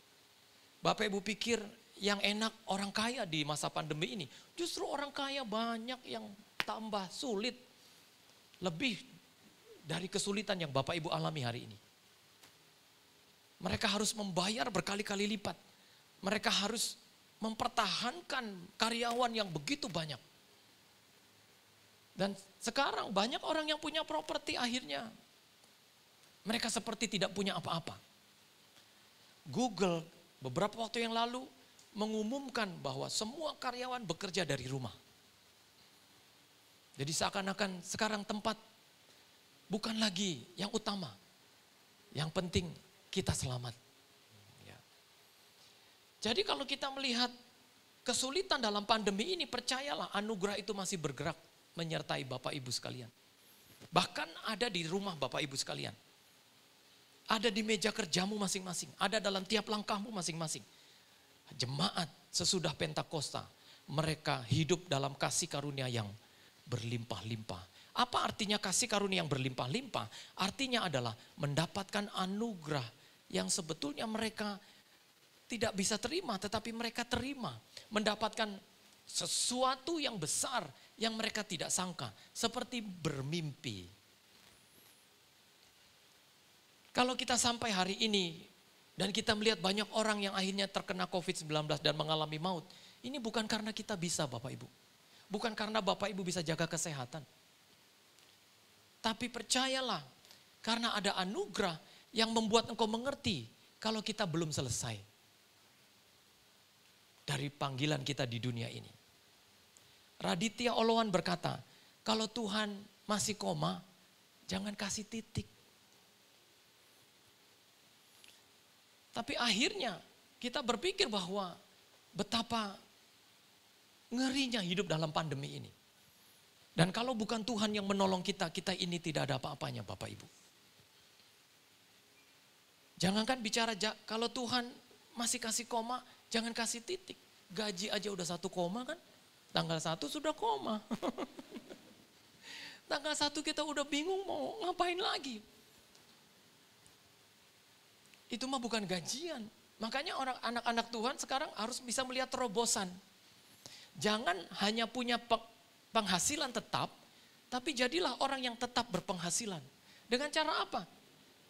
Bapak Ibu pikir yang enak orang kaya di masa pandemi ini. Justru orang kaya banyak yang tambah sulit. Lebih dari kesulitan yang Bapak Ibu alami hari ini. Mereka harus membayar berkali-kali lipat. Mereka harus mempertahankan karyawan yang begitu banyak. Dan sekarang banyak orang yang punya properti akhirnya mereka seperti tidak punya apa-apa. Google beberapa waktu yang lalu mengumumkan bahwa semua karyawan bekerja dari rumah. Jadi seakan-akan sekarang tempat bukan lagi yang utama. Yang penting kita selamat. Ya. Jadi kalau kita melihat kesulitan dalam pandemi ini, percayalah anugerah itu masih bergerak menyertai Bapak Ibu sekalian. Bahkan ada di rumah Bapak Ibu sekalian. Ada di meja kerjamu masing-masing. Ada dalam tiap langkahmu masing-masing. Jemaat sesudah Pentakosta, mereka hidup dalam kasih karunia yang berlimpah-limpah. Apa artinya kasih karunia yang berlimpah-limpah? Artinya adalah mendapatkan anugerah yang sebetulnya mereka tidak bisa terima, tetapi mereka terima. Mendapatkan sesuatu yang besar yang mereka tidak sangka, seperti bermimpi. Kalau kita sampai hari ini dan kita melihat banyak orang yang akhirnya terkena COVID-19 dan mengalami maut, ini bukan karena kita bisa, Bapak Ibu. Bukan karena Bapak Ibu bisa jaga kesehatan. Tapi percayalah, karena ada anugerah yang membuat engkau mengerti kalau kita belum selesai dari panggilan kita di dunia ini. Raditya Oloan berkata, kalau Tuhan masih koma, jangan kasih titik. Tapi akhirnya kita berpikir bahwa betapa ngerinya hidup dalam pandemi ini. Dan kalau bukan Tuhan yang menolong kita, kita ini tidak ada apa-apanya Bapak Ibu. Jangankan bicara kalau Tuhan masih kasih koma, jangan kasih titik. Gaji aja udah 1 koma kan, tanggal 1 sudah koma. Tanggal 1 kita udah bingung mau ngapain lagi. Itu mah bukan gajian. Makanya orang anak-anak Tuhan sekarang harus bisa melihat terobosan. Jangan hanya punya penghasilan tetap, tapi jadilah orang yang tetap berpenghasilan. Dengan cara apa?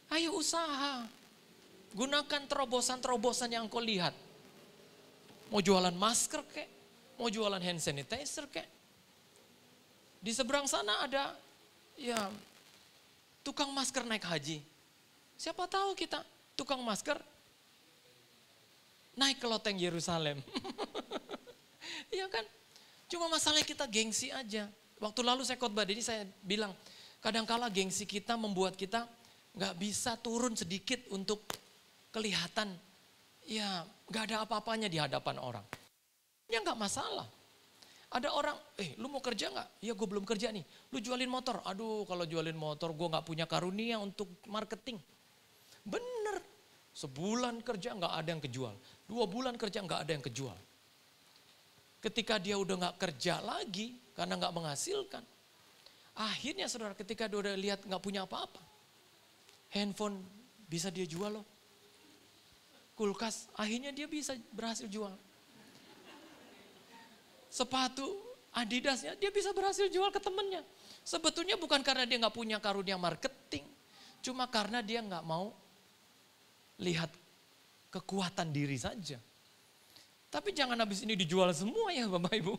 Ayo usaha. Gunakan terobosan-terobosan yang kau lihat. Mau jualan masker kek, mau jualan hand sanitizer kek. Di seberang sana ada ya tukang masker naik haji. Siapa tahu kita tukang masker naik ke loteng Yerusalem. Iya kan? Cuma masalahnya kita gengsi aja. Waktu lalu saya khotbah, jadi saya bilang, kadangkala gengsi kita membuat kita gak bisa turun sedikit untuk kelihatan, ya gak ada apa-apanya di hadapan orang. Ya gak masalah. Ada orang, lu mau kerja gak? Ya gue belum kerja nih. Lu jualin motor? Aduh kalau jualin motor gue gak punya karunia untuk marketing. Bener, sebulan kerja gak ada yang kejual. 2 bulan kerja gak ada yang kejual. Ketika dia udah gak kerja lagi karena gak menghasilkan. Akhirnya saudara ketika dia udah lihat gak punya apa-apa. Handphone bisa dia jual loh. Kulkas akhirnya dia bisa berhasil jual. Sepatu Adidasnya dia bisa berhasil jual ke temennya. Sebetulnya bukan karena dia gak punya karunia marketing. Cuma karena dia gak mau lihat kekuatan diri saja. Tapi jangan habis ini dijual semua ya Bapak Ibu.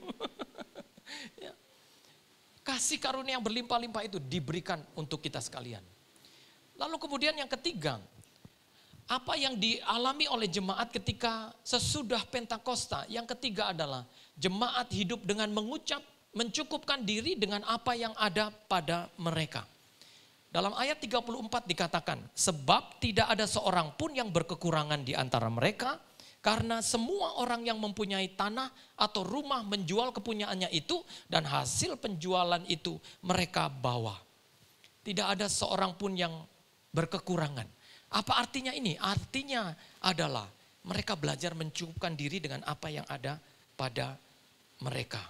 Ya. Kasih karunia yang berlimpah-limpah itu diberikan untuk kita sekalian. Lalu kemudian yang ketiga, apa yang dialami oleh jemaat ketika sesudah Pentakosta? Yang ketiga adalah jemaat hidup dengan mencukupkan diri dengan apa yang ada pada mereka. Dalam ayat 34 dikatakan, sebab tidak ada seorang pun yang berkekurangan di antara mereka, karena semua orang yang mempunyai tanah atau rumah menjual kepunyaannya itu dan hasil penjualan itu mereka bawa. Tidak ada seorang pun yang berkekurangan. Apa artinya ini? Artinya adalah mereka belajar mencukupkan diri dengan apa yang ada pada mereka.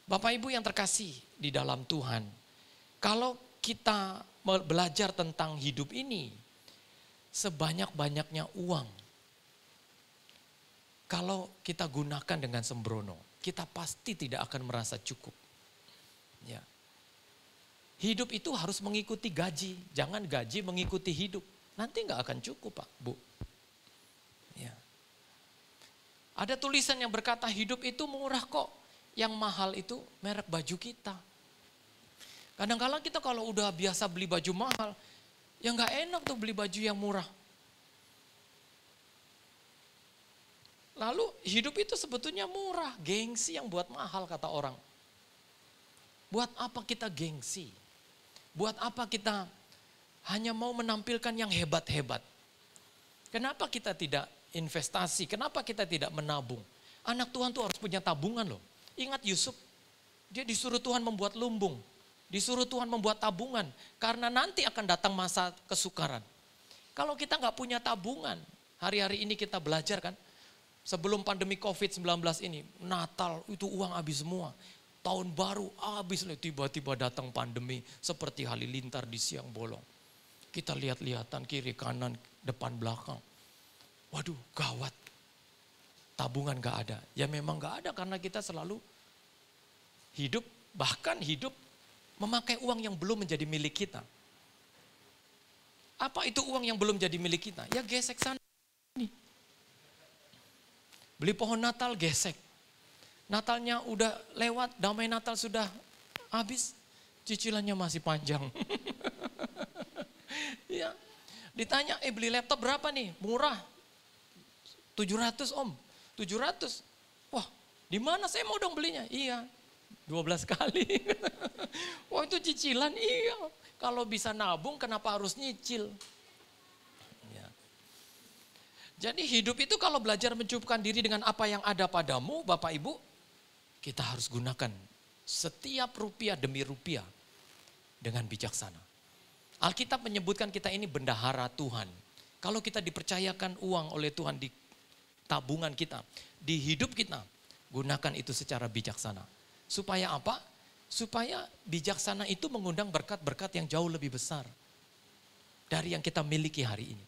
Bapak Ibu yang terkasih di dalam Tuhan, kalau kita belajar tentang hidup ini, sebanyak-banyaknya uang, kalau kita gunakan dengan sembrono, kita pasti tidak akan merasa cukup. Ya. Hidup itu harus mengikuti gaji, jangan gaji mengikuti hidup. Nanti nggak akan cukup Pak, Bu. Ya. Ada tulisan yang berkata hidup itu murah kok, yang mahal itu merek baju kita. Kadang-kadang kita kalau udah biasa beli baju mahal, ya nggak enak tuh beli baju yang murah. Lalu hidup itu sebetulnya murah, gengsi yang buat mahal kata orang. Buat apa kita gengsi? Buat apa kita hanya mau menampilkan yang hebat-hebat? Kenapa kita tidak investasi? Kenapa kita tidak menabung? Anak Tuhan tuh harus punya tabungan loh. Ingat Yusuf, dia disuruh Tuhan membuat lumbung. Disuruh Tuhan membuat tabungan. Karena nanti akan datang masa kesukaran. Kalau kita nggak punya tabungan, hari-hari ini kita belajar kan. Sebelum pandemi COVID-19 ini, Natal itu uang habis semua. Tahun baru habis, tiba-tiba datang pandemi seperti halilintar di siang bolong. Kita lihat-lihatan kiri, kanan, depan, belakang. Waduh, gawat. Tabungan gak ada. Ya memang gak ada karena kita selalu hidup, bahkan hidup memakai uang yang belum menjadi milik kita. Apa itu uang yang belum jadi milik kita? Ya gesek sana. Beli pohon Natal gesek. Natalnya udah lewat, damai Natal sudah habis, cicilannya masih panjang. Ya. Ditanya, beli laptop berapa nih? Murah. 700 om, 700. Wah, di mana saya mau dong belinya? Iya, 12 kali. Wah itu cicilan, iya. Kalau bisa nabung kenapa harus nyicil? Ya. Jadi hidup itu kalau belajar mencukupkan diri dengan apa yang ada padamu, Bapak Ibu, kita harus gunakan setiap rupiah demi rupiah dengan bijaksana. Alkitab menyebutkan kita ini bendahara Tuhan. Kalau kita dipercayakan uang oleh Tuhan di tabungan kita, di hidup kita, gunakan itu secara bijaksana. Supaya apa? Supaya bijaksana itu mengundang berkat-berkat yang jauh lebih besar dari yang kita miliki hari ini.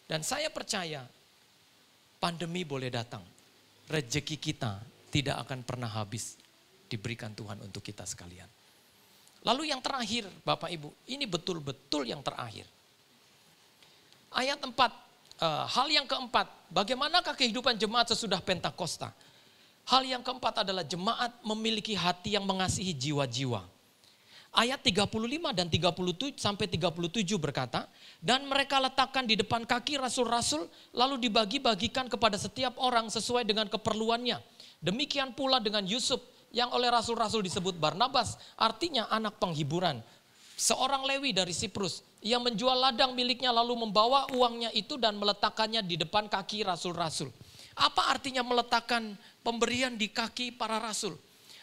Dan saya percaya pandemi boleh datang, rezeki kita tidak akan pernah habis diberikan Tuhan untuk kita sekalian. Lalu yang terakhir Bapak Ibu, ini betul-betul yang terakhir. Ayat 4, hal yang keempat, bagaimanakah kehidupan jemaat sesudah Pentakosta? Hal yang keempat adalah jemaat memiliki hati yang mengasihi jiwa-jiwa. Ayat 35 dan 37 sampai 37 berkata, dan mereka letakkan di depan kaki rasul-rasul, lalu dibagi-bagikan kepada setiap orang sesuai dengan keperluannya. Demikian pula dengan Yusuf yang oleh rasul-rasul disebut Barnabas, artinya anak penghiburan. Seorang Lewi dari Siprus yang menjual ladang miliknya lalu membawa uangnya itu dan meletakkannya di depan kaki rasul-rasul. Apa artinya meletakkan pemberian di kaki para rasul?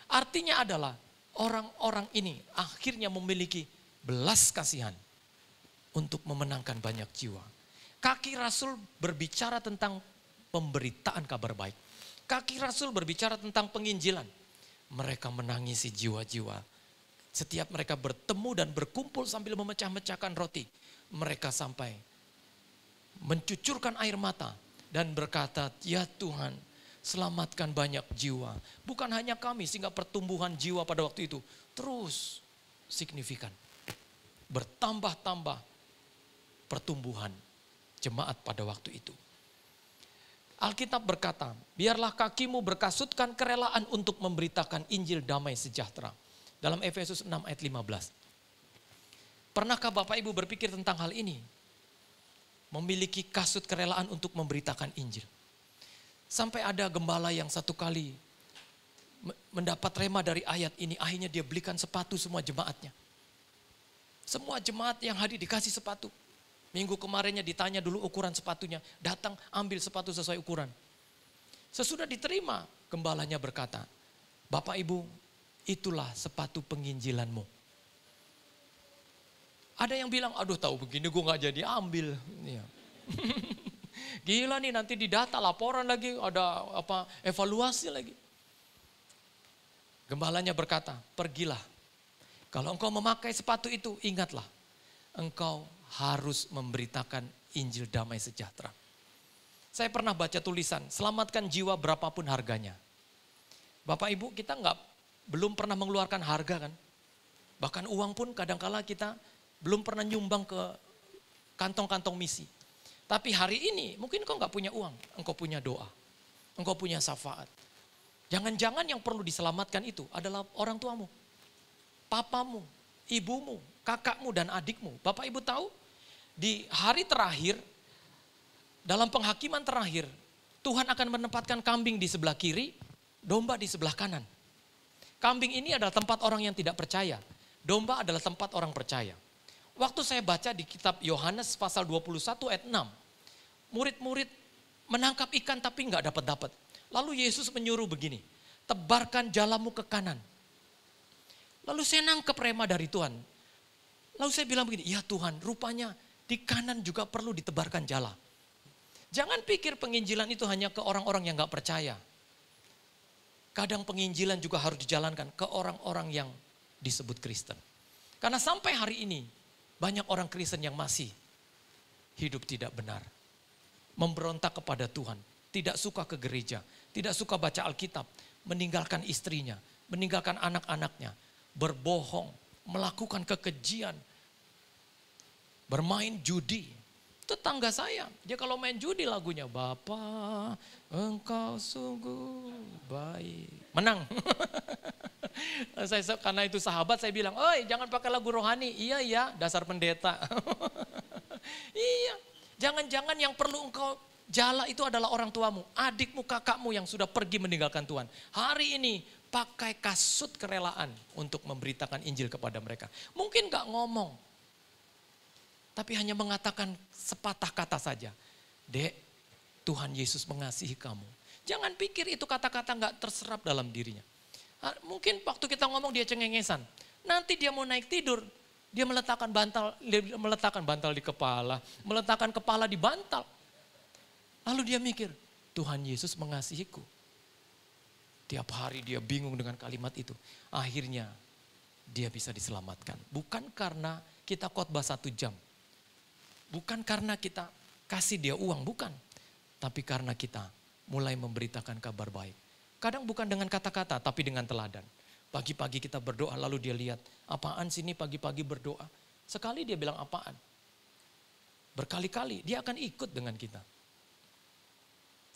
Artinya adalah orang-orang ini akhirnya memiliki belas kasihan untuk memenangkan banyak jiwa. Kaki rasul berbicara tentang pemberitaan kabar baik. Kaki rasul berbicara tentang penginjilan. Mereka menangisi jiwa-jiwa. Setiap mereka bertemu dan berkumpul sambil memecah-mecahkan roti. Mereka sampai mencucurkan air mata dan berkata, ya Tuhan, selamatkan banyak jiwa. Bukan hanya kami, sehingga pertumbuhan jiwa pada waktu itu terus signifikan. Bertambah-tambah pertumbuhan jemaat pada waktu itu. Alkitab berkata, biarlah kakimu berkasutkan kerelaan untuk memberitakan Injil damai sejahtera. Dalam Efesus 6 ayat 15. Pernahkah Bapak Ibu berpikir tentang hal ini? Memiliki kasut kerelaan untuk memberitakan Injil. Sampai ada gembala yang satu kali mendapat rema dari ayat ini, akhirnya dia belikan sepatu semua jemaatnya. Semua jemaat yang hadir dikasih sepatu. Minggu kemarinnya ditanya dulu ukuran sepatunya, datang ambil sepatu sesuai ukuran. Sesudah diterima, gembalanya berkata, Bapak Ibu, itulah sepatu penginjilanmu. Ada yang bilang, aduh tahu begini gue gak jadi ambil. Ya. Gila nih nanti didata laporan lagi, ada apa evaluasi lagi. Gembalanya berkata, pergilah. Kalau engkau memakai sepatu itu, ingatlah. Engkau harus memberitakan Injil damai sejahtera. Saya pernah baca tulisan, selamatkan jiwa berapapun harganya. Bapak Ibu, kita belum pernah mengeluarkan harga kan. Bahkan uang pun kadangkala kita belum pernah nyumbang ke kantong-kantong misi. Tapi hari ini mungkin engkau gak punya uang, engkau punya doa. Engkau punya syafaat. Jangan-jangan yang perlu diselamatkan itu adalah orang tuamu, papamu, ibumu, kakakmu dan adikmu. Bapak Ibu tahu, di hari terakhir, dalam penghakiman terakhir, Tuhan akan menempatkan kambing di sebelah kiri, domba di sebelah kanan. Kambing ini adalah tempat orang yang tidak percaya. Domba adalah tempat orang percaya. Waktu saya baca di kitab Yohanes pasal 21 ayat 6. Murid-murid menangkap ikan tapi nggak dapat. Lalu Yesus menyuruh begini, tebarkan jalamu ke kanan. Lalu saya nangkep rema dari Tuhan. Lalu saya bilang begini, ya Tuhan, rupanya di kanan juga perlu ditebarkan jala. Jangan pikir penginjilan itu hanya ke orang-orang yang gak percaya. Kadang penginjilan juga harus dijalankan ke orang-orang yang disebut Kristen. Karena sampai hari ini banyak orang Kristen yang masih hidup tidak benar. Memberontak kepada Tuhan, tidak suka ke gereja, tidak suka baca Alkitab, meninggalkan istrinya, meninggalkan anak-anaknya, berbohong, melakukan kekejian, bermain judi. Tetangga saya, dia kalau main judi lagunya, Bapa engkau sungguh baik. Menang. Karena itu sahabat saya bilang, oi jangan pakai lagu rohani. Iya ya, dasar pendeta. Iya, jangan-jangan yang perlu engkau jala itu adalah orang tuamu, adikmu, kakakmu yang sudah pergi meninggalkan Tuhan. Hari ini pakai kasut kerelaan untuk memberitakan Injil kepada mereka. Mungkin gak ngomong, tapi hanya mengatakan sepatah kata saja. Dek, Tuhan Yesus mengasihi kamu. Jangan pikir itu kata-kata gak terserap dalam dirinya. Mungkin waktu kita ngomong dia cengengesan. Nanti dia mau naik tidur, dia meletakkan bantal di kepala, meletakkan kepala di bantal. Lalu dia mikir, Tuhan Yesus mengasihiku. Tiap hari dia bingung dengan kalimat itu. Akhirnya dia bisa diselamatkan. Bukan karena kita khotbah 1 jam. Bukan karena kita kasih dia uang, bukan. Tapi karena kita mulai memberitakan kabar baik. Kadang bukan dengan kata-kata, tapi dengan teladan. Pagi-pagi kita berdoa, lalu dia lihat, apaan sih ini pagi-pagi berdoa. Sekali dia bilang apaan. Berkali-kali dia akan ikut dengan kita.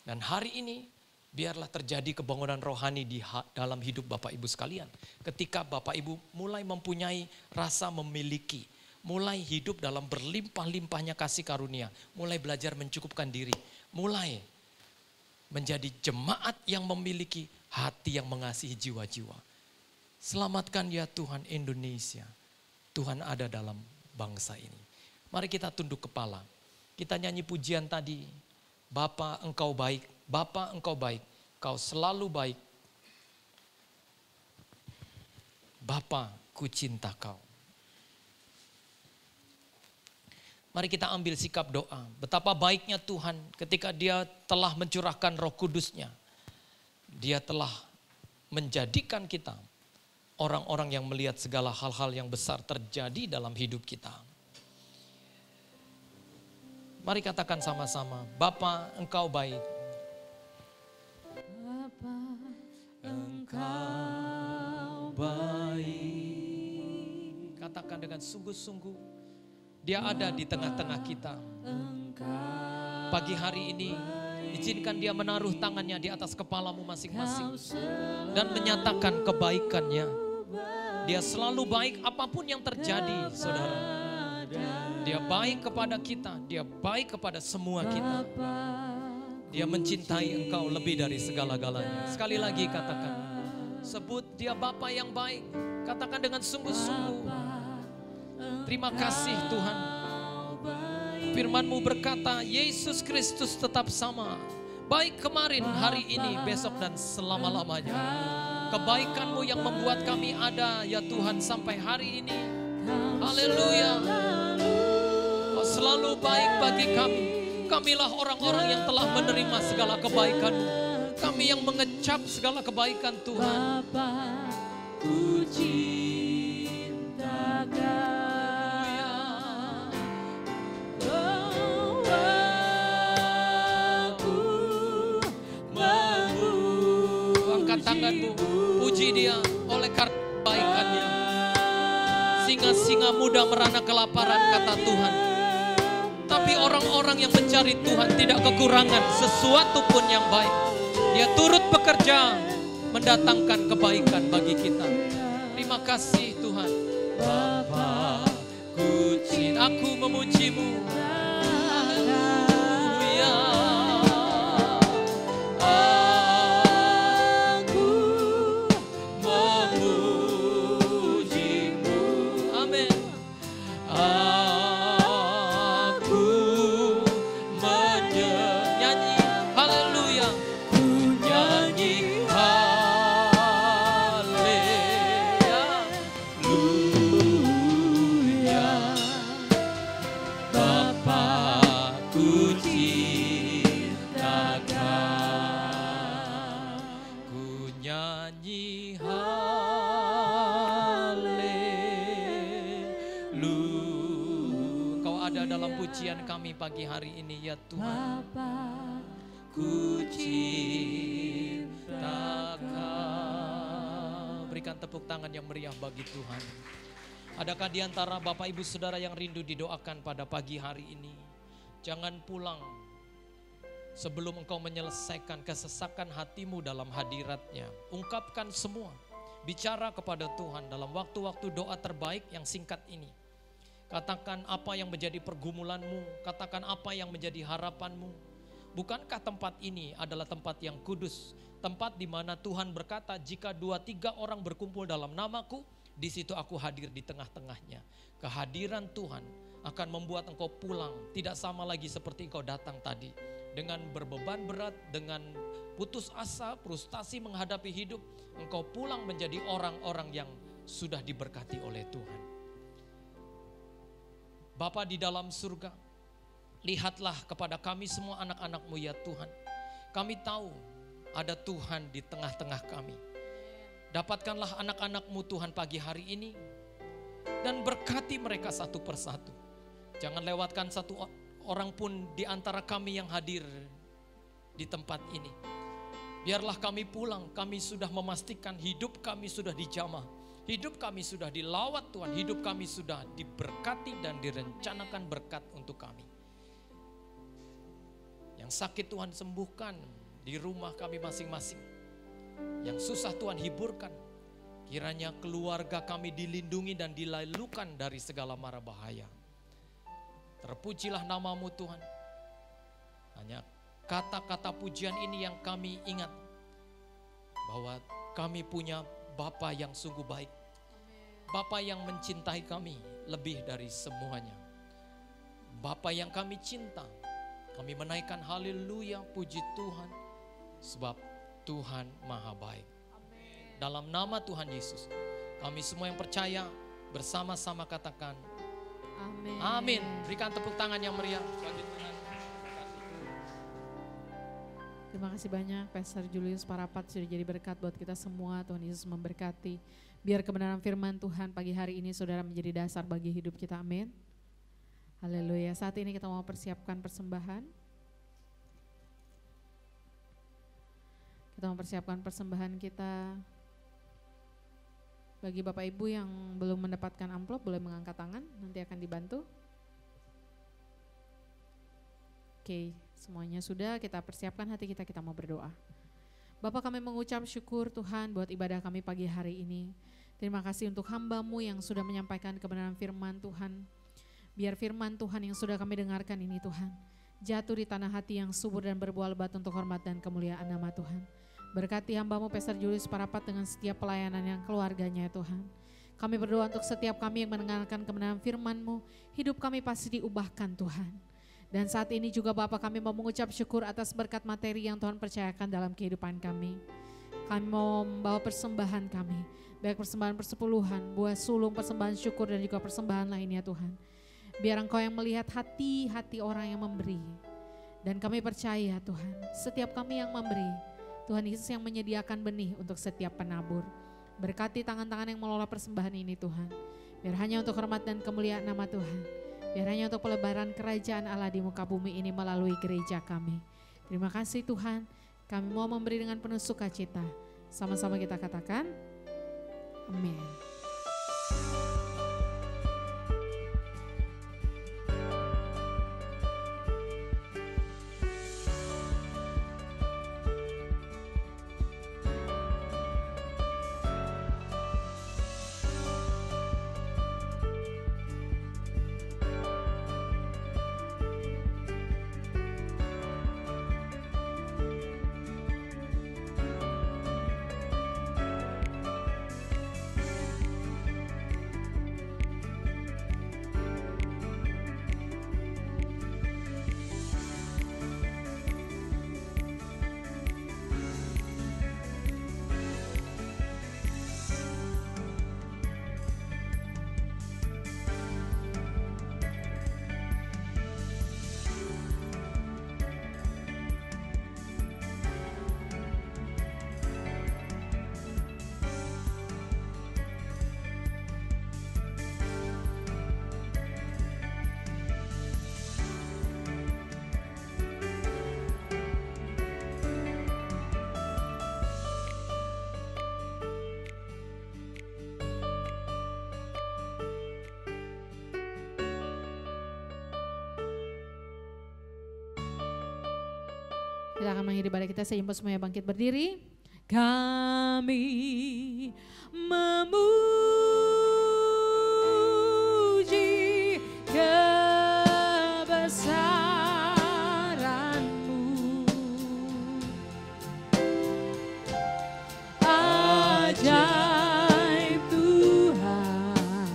Dan hari ini, biarlah terjadi kebangunan rohani di dalam hidup Bapak Ibu sekalian. Ketika Bapak Ibu mulai mempunyai rasa memiliki, mulai hidup dalam berlimpah-limpahnya kasih karunia, mulai belajar mencukupkan diri, mulai menjadi jemaat yang memiliki hati yang mengasihi jiwa-jiwa. Selamatkan ya Tuhan Indonesia. Tuhan ada dalam bangsa ini. Mari kita tunduk kepala. Kita nyanyi pujian tadi. Bapa engkau baik, Bapa engkau baik, kau selalu baik. Bapa ku cinta kau. Mari kita ambil sikap doa. Betapa baiknya Tuhan ketika dia telah mencurahkan Roh Kudus-Nya. Dia telah menjadikan kita orang-orang yang melihat segala hal-hal yang besar terjadi dalam hidup kita. Mari katakan sama-sama, Bapa engkau baik. Bapa engkau baik. Katakan dengan sungguh-sungguh. Dia ada di tengah-tengah kita. Pagi hari ini, izinkan dia menaruh tangannya di atas kepalamu masing-masing. Dan menyatakan kebaikannya. Dia selalu baik apapun yang terjadi, saudara. Dia baik kepada kita, dia baik kepada semua kita. Dia mencintai engkau lebih dari segala-galanya. Sekali lagi katakan, sebut dia Bapa yang baik. Katakan dengan sungguh-sungguh. Terima kasih Tuhan. Firman-Mu berkata, Yesus Kristus tetap sama. Baik kemarin, hari ini, besok dan selama-lamanya. Kebaikan-Mu yang membuat kami ada ya Tuhan sampai hari ini. Haleluya. Kau selalu baik bagi kami. Kamilah orang-orang yang telah menerima segala kebaikan-Mu. Kami yang mengecap segala kebaikan Tuhan. Bapa ku cinta kau. Tanganmu, puji dia oleh karena kebaikannya. Singa-singa muda merana kelaparan, kata Tuhan. Tapi orang-orang yang mencari Tuhan tidak kekurangan sesuatu pun yang baik. Dia turut bekerja mendatangkan kebaikan bagi kita. Terima kasih Tuhan. Bapa ku cinta, aku memuji-Mu. ada dalam pujian kami pagi hari ini ya Tuhan. Bapa, Ku cinta Kau. Berikan tepuk tangan yang meriah bagi Tuhan. Adakah di antara Bapak Ibu Saudara yang rindu didoakan pada pagi hari ini? Jangan pulang sebelum engkau menyelesaikan kesesakan hatimu dalam hadirat-Nya. Ungkapkan semua. Bicara kepada Tuhan dalam waktu-waktu doa terbaik yang singkat ini. Katakan apa yang menjadi pergumulanmu, katakan apa yang menjadi harapanmu. Bukankah tempat ini adalah tempat yang kudus, tempat di mana Tuhan berkata, jika 2-3 orang berkumpul dalam namaku, di situ aku hadir di tengah-tengahnya. Kehadiran Tuhan akan membuat engkau pulang, tidak sama lagi seperti engkau datang tadi. Dengan berbeban berat, dengan putus asa, frustasi menghadapi hidup, engkau pulang menjadi orang-orang yang sudah diberkati oleh Tuhan. Bapa di dalam surga, lihatlah kepada kami semua anak-anak-Mu ya Tuhan. Kami tahu ada Tuhan di tengah-tengah kami. Dapatkanlah anak-anak-Mu Tuhan pagi hari ini dan berkati mereka satu persatu. Jangan lewatkan satu orang pun di antara kami yang hadir di tempat ini. Biarlah kami pulang, kami sudah memastikan hidup kami sudah dijamah. Hidup kami sudah dilawat Tuhan, hidup kami sudah diberkati dan direncanakan berkat untuk kami. Yang sakit Tuhan sembuhkan di rumah kami masing-masing. Yang susah Tuhan hiburkan. Kiranya keluarga kami dilindungi dan dilalukan dari segala mara bahaya. Terpujilah nama-Mu Tuhan. Hanya kata-kata pujian ini yang kami ingat. Bahwa kami punya Bapa yang sungguh baik. Bapa yang mencintai kami lebih dari semuanya. Bapa yang kami cinta. Kami menaikkan haleluya, puji Tuhan. Sebab Tuhan maha baik. Dalam nama Tuhan Yesus, kami semua yang percaya bersama-sama katakan amin. Amin. Berikan tepuk tangan yang meriah bagi Tuhan. Terima kasih banyak Pastor Julius Parapat sudah jadi berkat buat kita semua. Tuhan Yesus memberkati. Biar kebenaran firman Tuhan pagi hari ini saudara menjadi dasar bagi hidup kita. Amin. Haleluya. Saat ini kita mau persiapkan persembahan. Kita mempersiapkan persembahan kita. Bagi Bapak Ibu yang belum mendapatkan amplop boleh mengangkat tangan, nanti akan dibantu. Oke, semuanya sudah, kita persiapkan hati kita, kita mau berdoa. Bapak, kami mengucap syukur Tuhan buat ibadah kami pagi hari ini. Terima kasih untuk hamba-Mu yang sudah menyampaikan kebenaran firman Tuhan. Biar firman Tuhan yang sudah kami dengarkan ini Tuhan, jatuh di tanah hati yang subur dan berbuah lebat untuk hormat dan kemuliaan nama Tuhan. Berkati hamba-Mu Pastor Julius Parapat dengan setiap pelayanan yang keluarganya ya Tuhan. Kami berdoa untuk setiap kami yang mendengarkan kebenaran firman-Mu, hidup kami pasti diubahkan Tuhan. Dan saat ini juga Bapa kami mau mengucap syukur atas berkat materi yang Tuhan percayakan dalam kehidupan kami. Kami mau membawa persembahan kami, baik persembahan persepuluhan, buah sulung, persembahan syukur dan juga persembahan lainnya Tuhan. Biar Engkau yang melihat hati-hati orang yang memberi. Dan kami percaya Tuhan, setiap kami yang memberi, Tuhan Yesus yang menyediakan benih untuk setiap penabur. Berkati tangan-tangan yang mengelola persembahan ini Tuhan. Biar hanya untuk hormat dan kemuliaan nama Tuhan. Biar hanya untuk pelebaran kerajaan Allah di muka bumi ini melalui gereja kami. Terima kasih Tuhan, kami mau memberi dengan penuh sukacita. Sama-sama kita katakan, amin. Kita akan mengakhiri ibadah kita sehingga semuanya bangkit berdiri. Kami memuji kebesaran-Mu, ajaib Tuhan,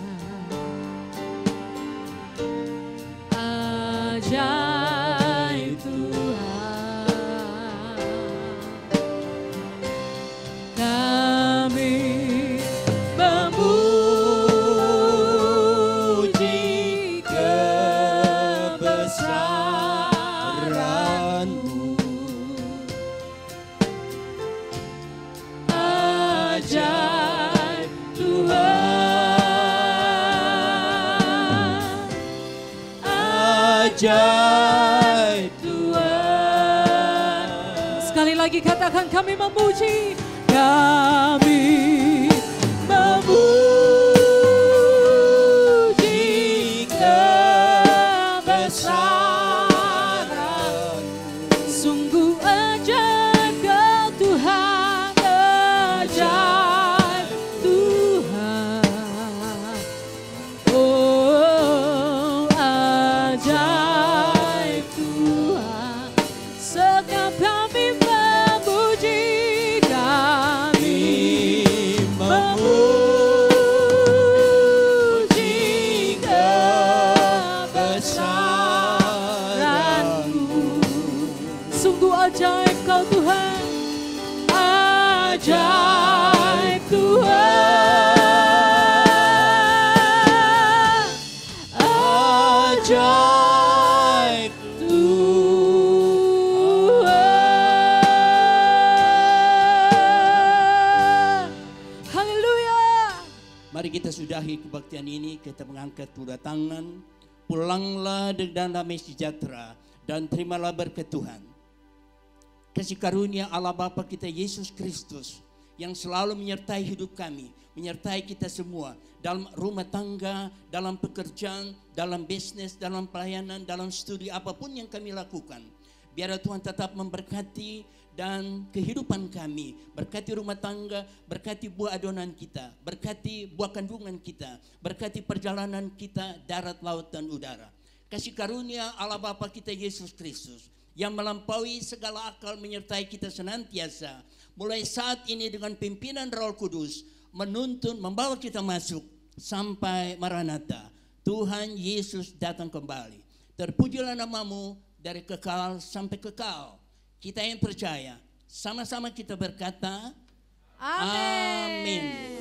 ajaib Tuhan. Kami memuji kebesaran-Mu, ajaib Tuhan, ajaib Tuhan. Sekali lagi katakan, kami memuji, kami memuji kebesaran. Sungguh ajaib Kau Tuhan, ajaib Tuhan. Oh, ajaib Tuhan. Sekap kami memuji, kami memuji kebesaran-Mu. Sungguh ajaib Kau Tuhan, ajaib Tuhan, ajaib Tuhan. Haleluya. Mari kita sudahi kebaktian ini, kita mengangkat kedua tangan. Pulanglah dengan damai sejahtera dan terimalah berkat Tuhan. Kasih karunia Allah Bapa kita Yesus Kristus yang selalu menyertai hidup kami, menyertai kita semua dalam rumah tangga, dalam pekerjaan, dalam bisnis, dalam pelayanan, dalam studi apapun yang kami lakukan. Biar Tuhan tetap memberkati dan kehidupan kami, berkati rumah tangga, berkati buah adonan kita, berkati buah kandungan kita, berkati perjalanan kita darat, laut, dan udara. Kasih karunia Allah Bapa kita Yesus Kristus yang melampaui segala akal menyertai kita senantiasa, mulai saat ini dengan pimpinan Roh Kudus, menuntun, membawa kita masuk sampai Maranatha. Tuhan Yesus datang kembali. Terpujilah nama-Mu dari kekal sampai kekal. Kita yang percaya, sama-sama kita berkata, Amin. Amin.